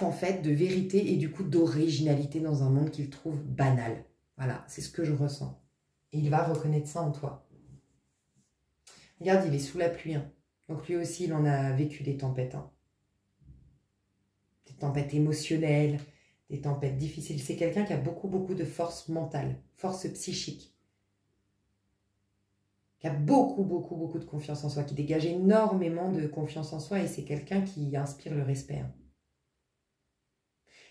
en fait de vérité et du coup d'originalité dans un monde qu'il trouve banal. Voilà, c'est ce que je ressens. Et il va reconnaître ça en toi. Regarde, il est sous la pluie. Hein. Donc lui aussi, il en a vécu des tempêtes. Hein. Des tempêtes émotionnelles, des tempêtes difficiles. C'est quelqu'un qui a beaucoup, beaucoup de force mentale, force psychique. Qui a beaucoup, beaucoup, beaucoup de confiance en soi, qui dégage énormément de confiance en soi et c'est quelqu'un qui inspire le respect. Hein.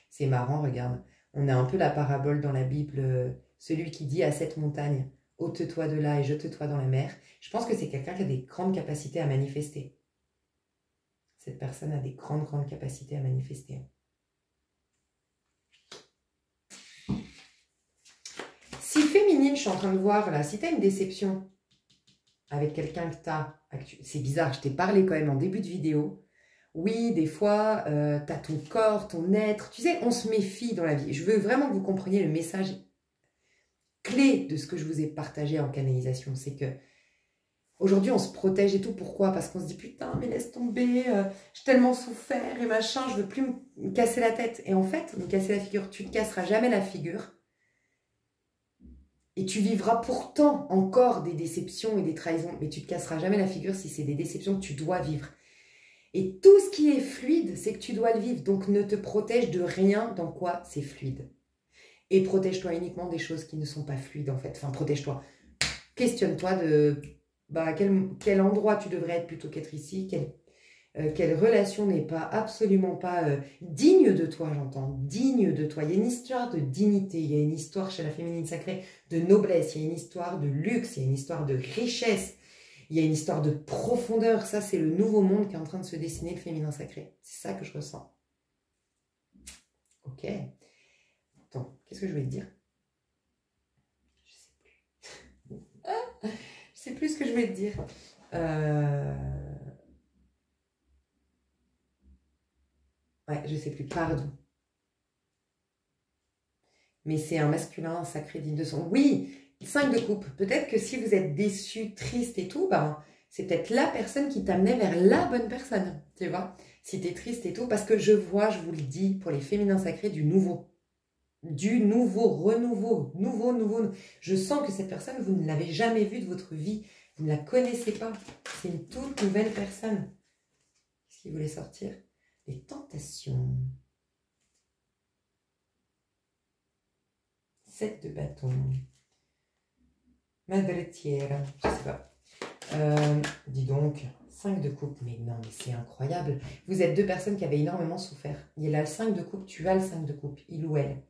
C'est marrant, regarde. On a un peu la parabole dans la Bible, celui qui dit à cette montagne, ôte-toi de là et jette-toi dans la mer. Je pense que c'est quelqu'un qui a des grandes capacités à manifester. Cette personne a des grandes, grandes capacités à manifester. Si féminine, je suis en train de voir là, si tu as une déception avec quelqu'un que tu as, c'est bizarre, je t'ai parlé quand même en début de vidéo. Oui, des fois, tu as ton corps, ton être. Tu sais, on se méfie dans la vie. Je veux vraiment que vous compreniez le message clé de ce que je vous ai partagé en canalisation. C'est que aujourd'hui, on se protège et tout. Pourquoi? Parce qu'on se dit, putain, mais laisse tomber, j'ai tellement souffert et machin, je veux plus me casser la tête. Et en fait, me casser la figure, tu ne te casseras jamais la figure. Et tu vivras pourtant encore des déceptions et des trahisons. Mais tu ne te casseras jamais la figure si c'est des déceptions que tu dois vivre. Et tout ce qui est fluide, c'est que tu dois le vivre. Donc, ne te protège de rien dans quoi c'est fluide. Et protège-toi uniquement des choses qui ne sont pas fluides, en fait. Enfin, protège-toi. Questionne-toi de quel endroit tu devrais être plutôt qu'être ici. Quelle relation n'est pas absolument pas digne de toi, j'entends. Digne de toi. Il y a une histoire de dignité. Il y a une histoire chez la féminine sacrée de noblesse. Il y a une histoire de luxe. Il y a une histoire de richesse. Il y a une histoire de profondeur. Ça, c'est le nouveau monde qui est en train de se dessiner, le féminin sacré. C'est ça que je ressens. Ok. Attends, qu'est-ce que je voulais te dire? Je sais plus. Je sais plus ce que je voulais te dire. Ouais, je sais plus. Pardon. Mais c'est un masculin sacré digne de son... Oui, 5 de coupe. Peut-être que si vous êtes déçu, triste et tout, ben, c'est peut-être la personne qui t'amenait vers la bonne personne, tu vois. Si tu es triste et tout, parce que je vois, je vous le dis, pour les féminins sacrés, du nouveau. Du nouveau, renouveau, nouveau. Je sens que cette personne, vous ne l'avez jamais vue de votre vie. Vous ne la connaissez pas. C'est une toute nouvelle personne. Qu'est-ce qu'il voulait sortir? Les tentations. 7 de bâton. Madretière, je sais pas. Dis donc, 5 de coupe. Mais non, mais c'est incroyable. Vous êtes deux personnes qui avaient énormément souffert. Il y a le 5 de coupe, tu as le 5 de coupe. Il ou elle.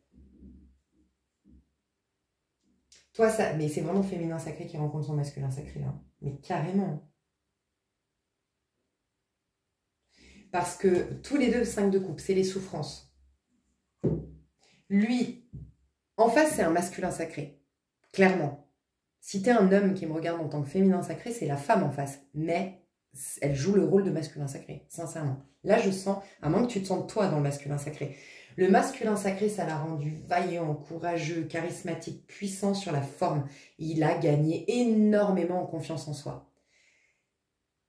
Toi, ça, mais c'est vraiment le féminin sacré qui rencontre son masculin sacré, là. Mais carrément. Parce que tous les deux, 5 de coupe, c'est les souffrances. Lui, en face, c'est un masculin sacré. Clairement. Si tu es un homme qui me regarde en tant que féminin sacré, c'est la femme en face. Mais elle joue le rôle de masculin sacré, sincèrement. Là, je sens, à moins que tu te sentes toi dans le masculin sacré. Le masculin sacré, ça l'a rendu vaillant, courageux, charismatique, puissant sur la forme. Il a gagné énormément en confiance en soi.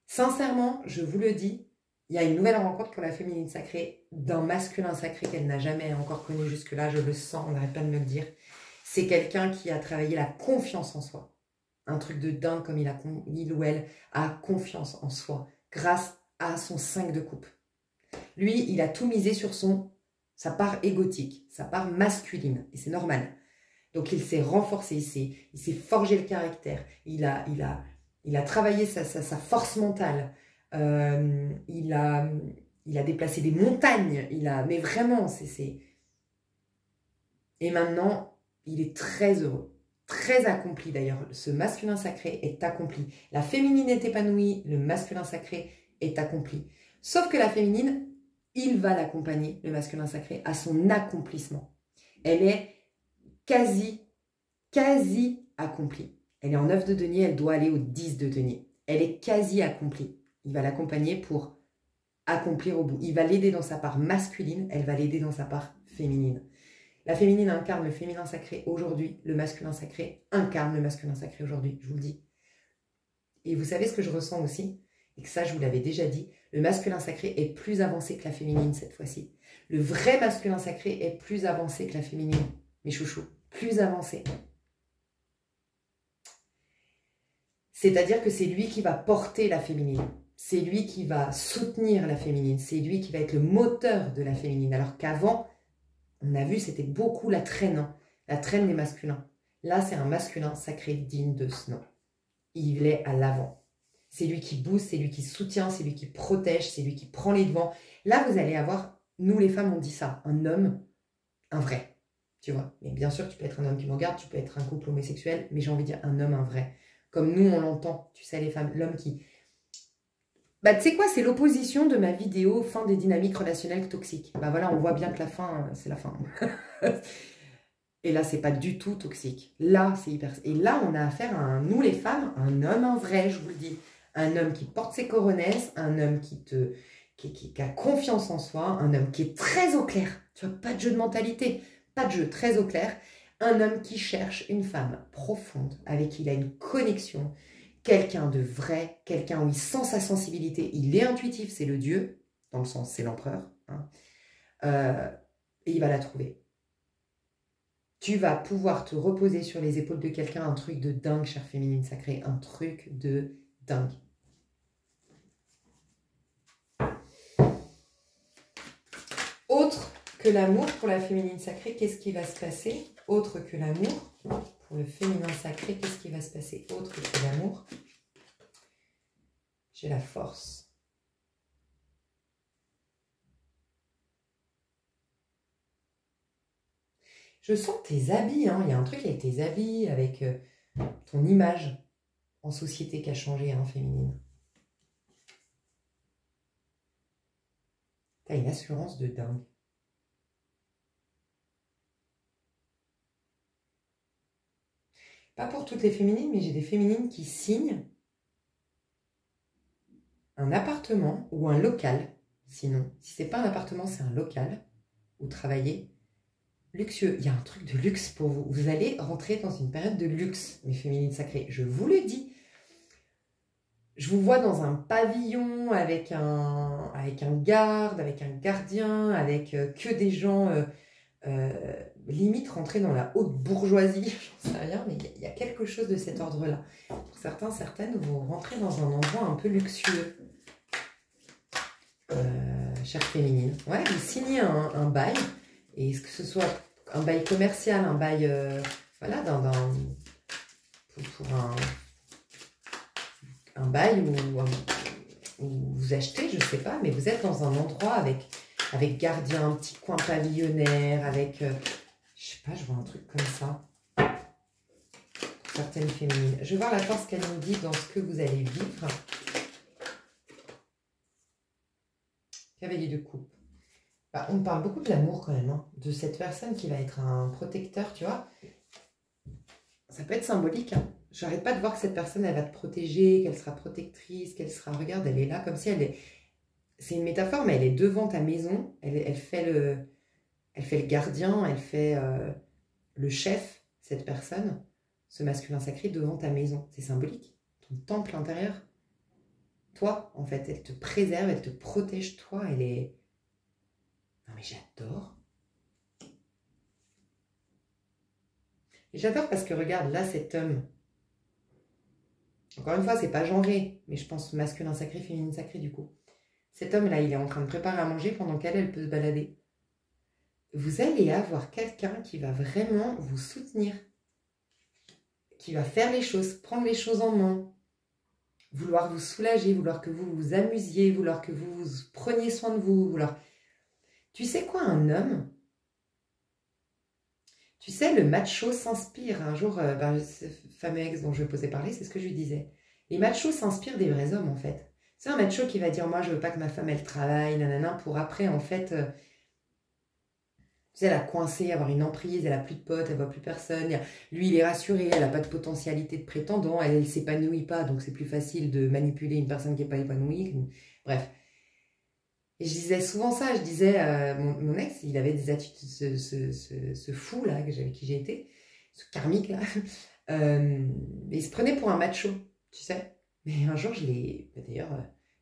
Sincèrement, je vous le dis, il y a une nouvelle rencontre pour la féminine sacrée d'un masculin sacré qu'elle n'a jamais encore connu jusque-là. Je le sens, on n'arrête pas de me le dire. C'est quelqu'un qui a travaillé la confiance en soi. Un truc de dingue comme il ou elle a confiance en soi grâce à son 5 de coupe. Lui, il a tout misé sur sa part égotique, sa part masculine. Et c'est normal. Donc, il s'est renforcé, il s'est forgé le caractère. Il a travaillé sa force mentale. Il a déplacé des montagnes. Mais vraiment, Et maintenant, il est très heureux. Très accompli d'ailleurs. Ce masculin sacré est accompli. La féminine est épanouie, le masculin sacré est accompli. Sauf que la féminine, il va l'accompagner, le masculin sacré, à son accomplissement. Elle est quasi accomplie. Elle est en 9 de denier, elle doit aller au 10 de denier. Elle est quasi accomplie. Il va l'accompagner pour accomplir au bout. Il va l'aider dans sa part masculine, elle va l'aider dans sa part féminine. La féminine incarne le féminin sacré aujourd'hui, le masculin sacré incarne le masculin sacré aujourd'hui, je vous le dis. Et vous savez ce que je ressens aussi, et que ça je vous l'avais déjà dit, le masculin sacré est plus avancé que la féminine cette fois-ci. Le vrai masculin sacré est plus avancé que la féminine, mes chouchous, plus avancé. C'est-à-dire que c'est lui qui va porter la féminine, c'est lui qui va soutenir la féminine, c'est lui qui va être le moteur de la féminine, alors qu'avant, on a vu, c'était beaucoup la traîne des masculins. Là, c'est un masculin sacré digne de ce nom. Il est à l'avant. C'est lui qui booste, c'est lui qui soutient, c'est lui qui protège, c'est lui qui prend les devants. Là, vous allez avoir, nous les femmes, on dit ça, un homme, un vrai. Tu vois, mais bien sûr, tu peux être un homme qui me regarde, tu peux être un couple homosexuel, mais j'ai envie de dire un homme, un vrai. Comme nous, on l'entend, tu sais, les femmes, l'homme qui... Bah, tu sais quoi, c'est l'opposition de ma vidéo fin des dynamiques relationnelles toxiques. Bah voilà, on voit bien que la fin, c'est la fin. Et là, c'est pas du tout toxique. Là, c'est hyper... Et là, on a affaire à nous, les femmes, un homme, un vrai, je vous le dis. Un homme qui porte ses coronesses, un homme qui a confiance en soi, un homme qui est très au clair. Tu vois, pas de jeu de mentalité, pas de jeu, très au clair. Un homme qui cherche une femme profonde, avec qui il a une connexion, quelqu'un de vrai, quelqu'un où il sent sa sensibilité, il est intuitif, c'est le dieu, dans le sens c'est l'empereur, hein. Et il va la trouver. Tu vas pouvoir te reposer sur les épaules de quelqu'un, un truc de dingue, chère féminine sacrée, un truc de dingue. Autre que l'amour pour la féminine sacrée, qu'est-ce qui va se passer? Autre que l'amour pour le féminin sacré, qu'est-ce qui va se passer? Autre que l'amour, j'ai la force. Je sens tes habits, hein. Il y a un truc avec tes habits, avec ton image en société qui a changé, hein, féminine. T'as une assurance de dingue. Pas pour toutes les féminines, mais j'ai des féminines qui signent un appartement ou un local, sinon. Si c'est pas un appartement, c'est un local où travailler. Luxueux, il y a un truc de luxe pour vous. Vous allez rentrer dans une période de luxe, mes féminines sacrées. Je vous le dis. Je vous vois dans un pavillon avec un garde, avec un gardien, avec que des gens limite rentrer dans la haute bourgeoisie. J'en sais rien, mais il y a quelque chose de cet ordre-là. Pour certains, certaines, vous rentrez dans un endroit un peu luxueux. Chère féminine. Ouais, vous signez un bail. Et que ce soit un bail commercial, un bail, voilà, pour un bail où vous achetez, je ne sais pas, mais vous êtes dans un endroit avec gardien, un petit coin pavillonnaire, avec, je sais pas, je vois un truc comme ça. Pour certaines féminines. Je vais voir la force qu'elle nous dit dans ce que vous allez vivre. Cavalier de coupe. Bah, on parle beaucoup de l'amour quand même, hein, de cette personne qui va être un protecteur, tu vois. Ça peut être symbolique, hein. J'arrête pas de voir que cette personne, elle va te protéger, qu'elle sera protectrice, qu'elle sera... Regarde, elle est là comme si elle est... C'est une métaphore, mais elle est devant ta maison. Elle fait le gardien, elle fait le chef, cette personne, ce masculin sacré, devant ta maison. C'est symbolique. Ton temple intérieur. Toi, en fait, elle te préserve, elle te protège, toi. Elle est... Non, mais j'adore. Et j'adore parce que, regarde, là, cet homme... Encore une fois, c'est pas genré, mais je pense masculin sacré, féminine sacrée, du coup. Cet homme-là, il est en train de préparer à manger pendant qu'elle, elle peut se balader. Vous allez avoir quelqu'un qui va vraiment vous soutenir, qui va faire les choses, prendre les choses en main, vouloir vous soulager, vouloir que vous vous amusiez, vouloir que vous preniez soin de vous, vouloir... Tu sais quoi, un homme? Tu sais, le macho s'inspire. Un jour, ce fameux ex dont je vais poser parler, c'est ce que je lui disais. Les machos s'inspirent des vrais hommes, en fait. C'est un macho qui va dire, moi, je veux pas que ma femme, elle travaille, nanana, pour après, en fait... tu sais, elle a coincé, avoir une emprise, elle a plus de potes, elle voit plus personne. Lui, il est rassuré, elle n'a pas de potentialité de prétendant, elle ne s'épanouit pas, donc c'est plus facile de manipuler une personne qui n'est pas épanouie. Bref. Et je disais souvent ça, je disais, mon ex, il avait des attitudes, ce fou là, avec qui j'ai été, ce karmique là, il se prenait pour un macho, tu sais. Mais un jour, je l'ai, d'ailleurs,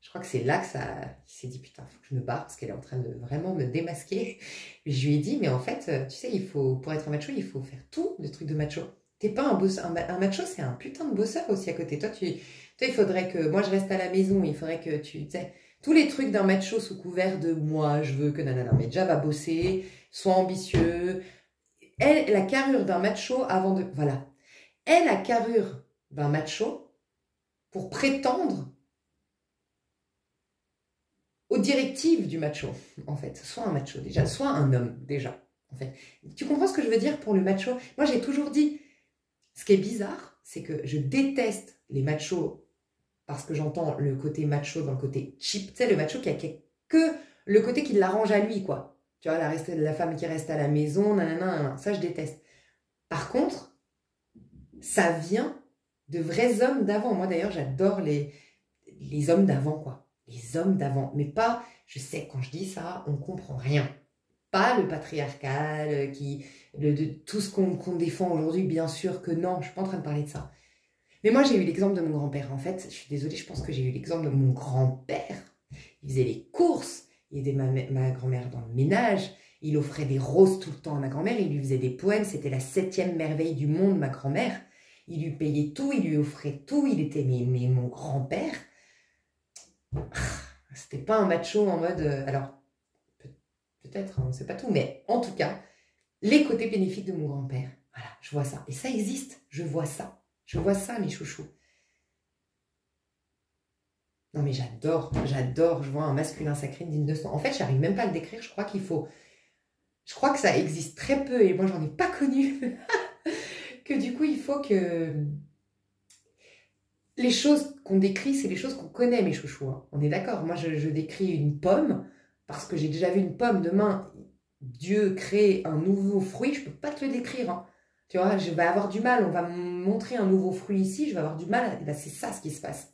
je crois que c'est là que ça, il s'est dit, putain, faut que je me barre parce qu'elle est en train de vraiment me démasquer. Et je lui ai dit, mais en fait, tu sais, il faut, pour être un macho, il faut faire tout le truc de macho. T'es pas un bosseur, un macho, c'est un putain de bosseur aussi à côté. Toi, il faudrait que, moi je reste à la maison, il faudrait que tu sais, tous les trucs d'un macho sous couvert de moi, je veux que nanana, mais déjà va bosser, sois ambitieux. Elle, la carrure d'un macho avant de, voilà. Elle, la carrure d'un macho pour prétendre aux directives du macho, en fait. Soit un macho déjà, soit un homme déjà, en fait. Tu comprends ce que je veux dire pour le macho? Moi, j'ai toujours dit, ce qui est bizarre, c'est que je déteste les machos parce que j'entends le côté macho dans le côté cheap, tu sais, le macho qui a que le côté qui l'arrange à lui, quoi. Tu vois, la femme qui reste à la maison, nanana, ça je déteste. Par contre, ça vient de vrais hommes d'avant. Moi d'ailleurs, j'adore les hommes d'avant, quoi. Les hommes d'avant. Mais pas, je sais, quand je dis ça, on comprend rien. Pas le patriarcal, de tout ce qu'on défend aujourd'hui, bien sûr que non, je ne suis pas en train de parler de ça. Mais moi, j'ai eu l'exemple de mon grand-père. En fait, je suis désolée, je pense que j'ai eu l'exemple de mon grand-père. Il faisait les courses, il aidait ma grand-mère dans le ménage, il offrait des roses tout le temps à ma grand-mère, il lui faisait des poèmes, c'était la 7e merveille du monde, ma grand-mère. Il lui payait tout, il lui offrait tout, il était mais mon grand-père. C'était pas un macho en mode... alors, peut-être, on ne sait pas tout, mais en tout cas, les côtés bénéfiques de mon grand-père. Voilà, je vois ça. Et ça existe, je vois ça. Je vois ça, mes chouchous. Non, mais j'adore, je vois un masculin sacré digne de son. En fait, j'arrive même pas à le décrire, je crois qu'il faut... Je crois que ça existe très peu, et moi, j'en ai pas connu. Que du coup, il faut que... Les choses qu'on décrit, c'est les choses qu'on connaît, mes chouchous. Hein. On est d'accord. Moi, je décris une pomme, parce que j'ai déjà vu une pomme. Demain, Dieu crée un nouveau fruit, je peux pas te le décrire. Hein. Tu vois, je vais avoir du mal. On va me montrer un nouveau fruit ici, je vais avoir du mal. Ben, c'est ça ce qui se passe.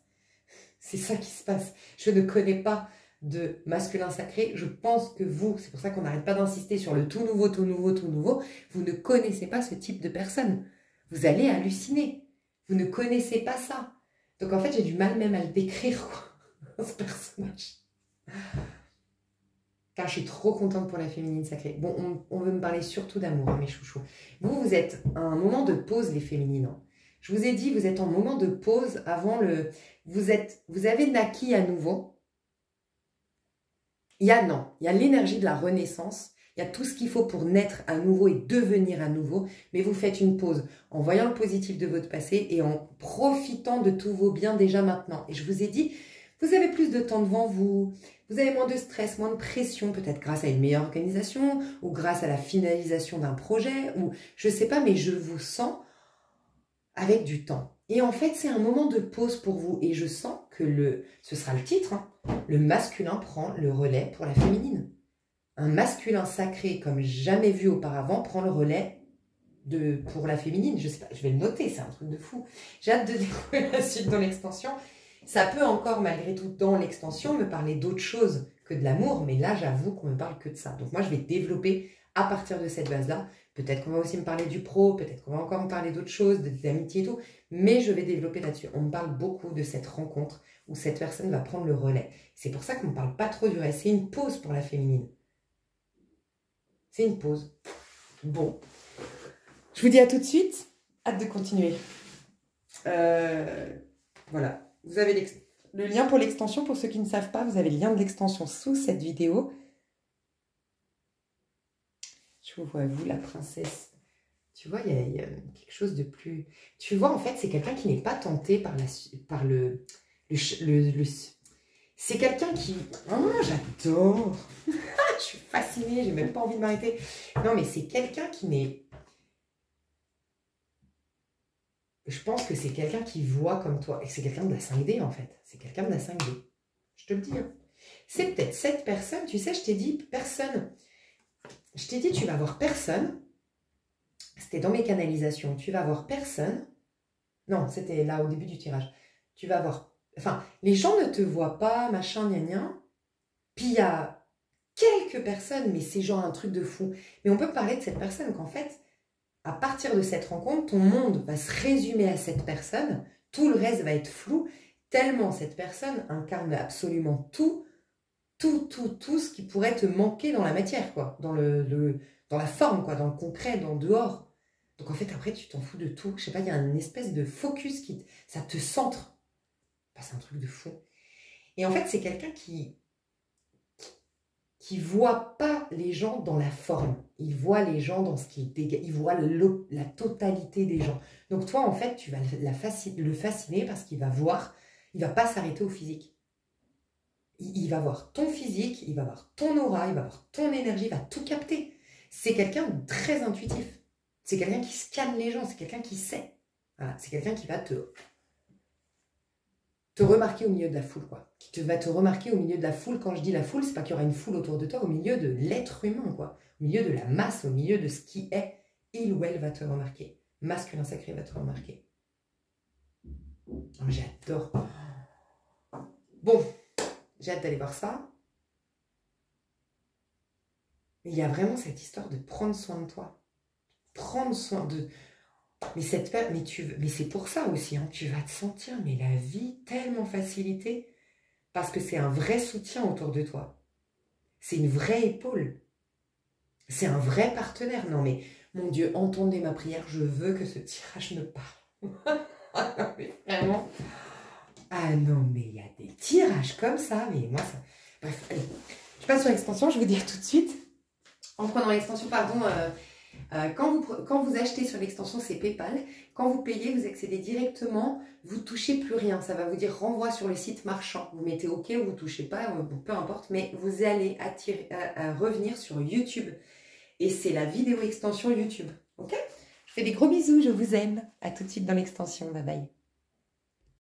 C'est ça qui se passe. Je ne connais pas de masculin sacré. Je pense que vous, c'est pour ça qu'on n'arrête pas d'insister sur le tout nouveau, tout nouveau, tout nouveau. Vous ne connaissez pas ce type de personne. Vous allez halluciner. Vous ne connaissez pas ça. Donc en fait, j'ai du mal même à le décrire, quoi, ce personnage. Car je suis trop contente pour la féminine sacrée. Bon, on veut me parler surtout d'amour, hein, mes chouchous. Vous êtes à un moment de pause, les féminines. Hein. Je vous ai dit, vous êtes en moment de pause avant le... Vous avez naquis à nouveau. Il y a l'énergie de la renaissance. Il y a tout ce qu'il faut pour naître à nouveau et devenir à nouveau. Mais vous faites une pause en voyant le positif de votre passé et en profitant de tous vos biens déjà maintenant. Et je vous ai dit, vous avez plus de temps devant vous. Vous avez moins de stress, moins de pression, peut-être grâce à une meilleure organisation ou grâce à la finalisation d'un projet. Ou je ne sais pas, mais je vous sens avec du temps. Et en fait, c'est un moment de pause pour vous. Et je sens que ce sera le titre, hein, le masculin prend le relais pour la féminine. Un masculin sacré comme jamais vu auparavant prend le relais pour la féminine. Je sais pas, je vais le noter, c'est un truc de fou. J'ai hâte de découvrir la suite dans l'extension. Ça peut encore, malgré tout, dans l'extension, me parler d'autre chose que de l'amour. Mais là, j'avoue qu'on me parle que de ça. Donc moi, je vais développer à partir de cette base-là. Peut-être qu'on va aussi me parler du pro, peut-être qu'on va encore me parler d'autres choses, d'amitié et tout, mais je vais développer là-dessus. On me parle beaucoup de cette rencontre où cette personne va prendre le relais. C'est pour ça qu'on ne me parle pas trop du reste. C'est une pause pour la féminine. C'est une pause. Bon. Je vous dis à tout de suite. Hâte de continuer. Voilà. Vous avez le lien pour l'extension, pour ceux qui ne savent pas, vous avez le lien de l'extension sous cette vidéo. Je vous vois, vous, la princesse. Tu vois, il y a quelque chose de plus... Tu vois, en fait, c'est quelqu'un qui n'est pas tenté par c'est quelqu'un qui... Oh, j'adore. Je suis fascinée, j'ai même pas envie de m'arrêter. Non, mais c'est quelqu'un qui n'est... Je pense que c'est quelqu'un qui voit comme toi. Et c'est quelqu'un de la 5D, en fait. C'est quelqu'un de la 5D. Je te le dis. Hein. C'est peut-être cette personne, tu sais, je t'ai dit, personne... Je t'ai dit, tu vas voir personne. C'était dans mes canalisations. Tu vas voir personne. Non, c'était là au début du tirage. Tu vas voir... Enfin, les gens ne te voient pas, machin, gna gna. Puis il y a quelques personnes, mais c'est genre un truc de fou. Mais on peut parler de cette personne qu'en fait, à partir de cette rencontre, ton monde va se résumer à cette personne. Tout le reste va être flou. Tellement cette personne incarne absolument tout ce qui pourrait te manquer dans la matière, quoi, dans la forme, quoi, dans le concret, dans le dehors. Donc en fait, après, tu t'en fous de tout. Je sais pas, il y a une espèce de focus ça te centre. Enfin, c'est un truc de fou. Et en fait, c'est quelqu'un qui voit pas les gens dans la forme. Il voit les gens dans ce qu'ils dégagent. Il voit la totalité des gens. Donc toi, en fait, tu vas le fasciner parce qu'il va voir, il va pas s'arrêter au physique. Il va voir ton physique, il va voir ton aura, il va voir ton énergie, il va tout capter. C'est quelqu'un de très intuitif. C'est quelqu'un qui scanne les gens, c'est quelqu'un qui sait. Voilà, c'est quelqu'un qui va te remarquer au milieu de la foule, quoi. Va te remarquer au milieu de la foule. Quand je dis la foule, c'est pas qu'il y aura une foule autour de toi, au milieu de l'être humain, quoi. Au milieu de la masse, au milieu de ce qui est, il ou elle va te remarquer. Masculin sacré va te remarquer. Oh, j'adore. Bon. J'ai hâte d'aller voir ça. Mais il y a vraiment cette histoire de prendre soin de toi. Prendre soin de... Mais c'est pour ça aussi, hein, tu vas te sentir, mais la vie tellement facilitée, parce que c'est un vrai soutien autour de toi. C'est une vraie épaule. C'est un vrai partenaire. Non mais, mon Dieu, entendez ma prière, je veux que ce tirage me parle. Mais vraiment... Ah non, mais il y a des tirages comme ça, mais moi ça... Bref, allez, je passe sur l'extension, je vous dis tout de suite. En prenant l'extension, pardon, quand vous achetez sur l'extension, c'est PayPal. Quand vous payez, vous accédez directement, vous ne touchez plus rien. Ça va vous dire renvoi sur le site marchand. Vous mettez OK ou vous ne touchez pas, peu importe, mais vous allez revenir sur YouTube. Et c'est la vidéo extension YouTube. OK? Je fais des gros bisous, je vous aime. À tout de suite dans l'extension. Bye bye.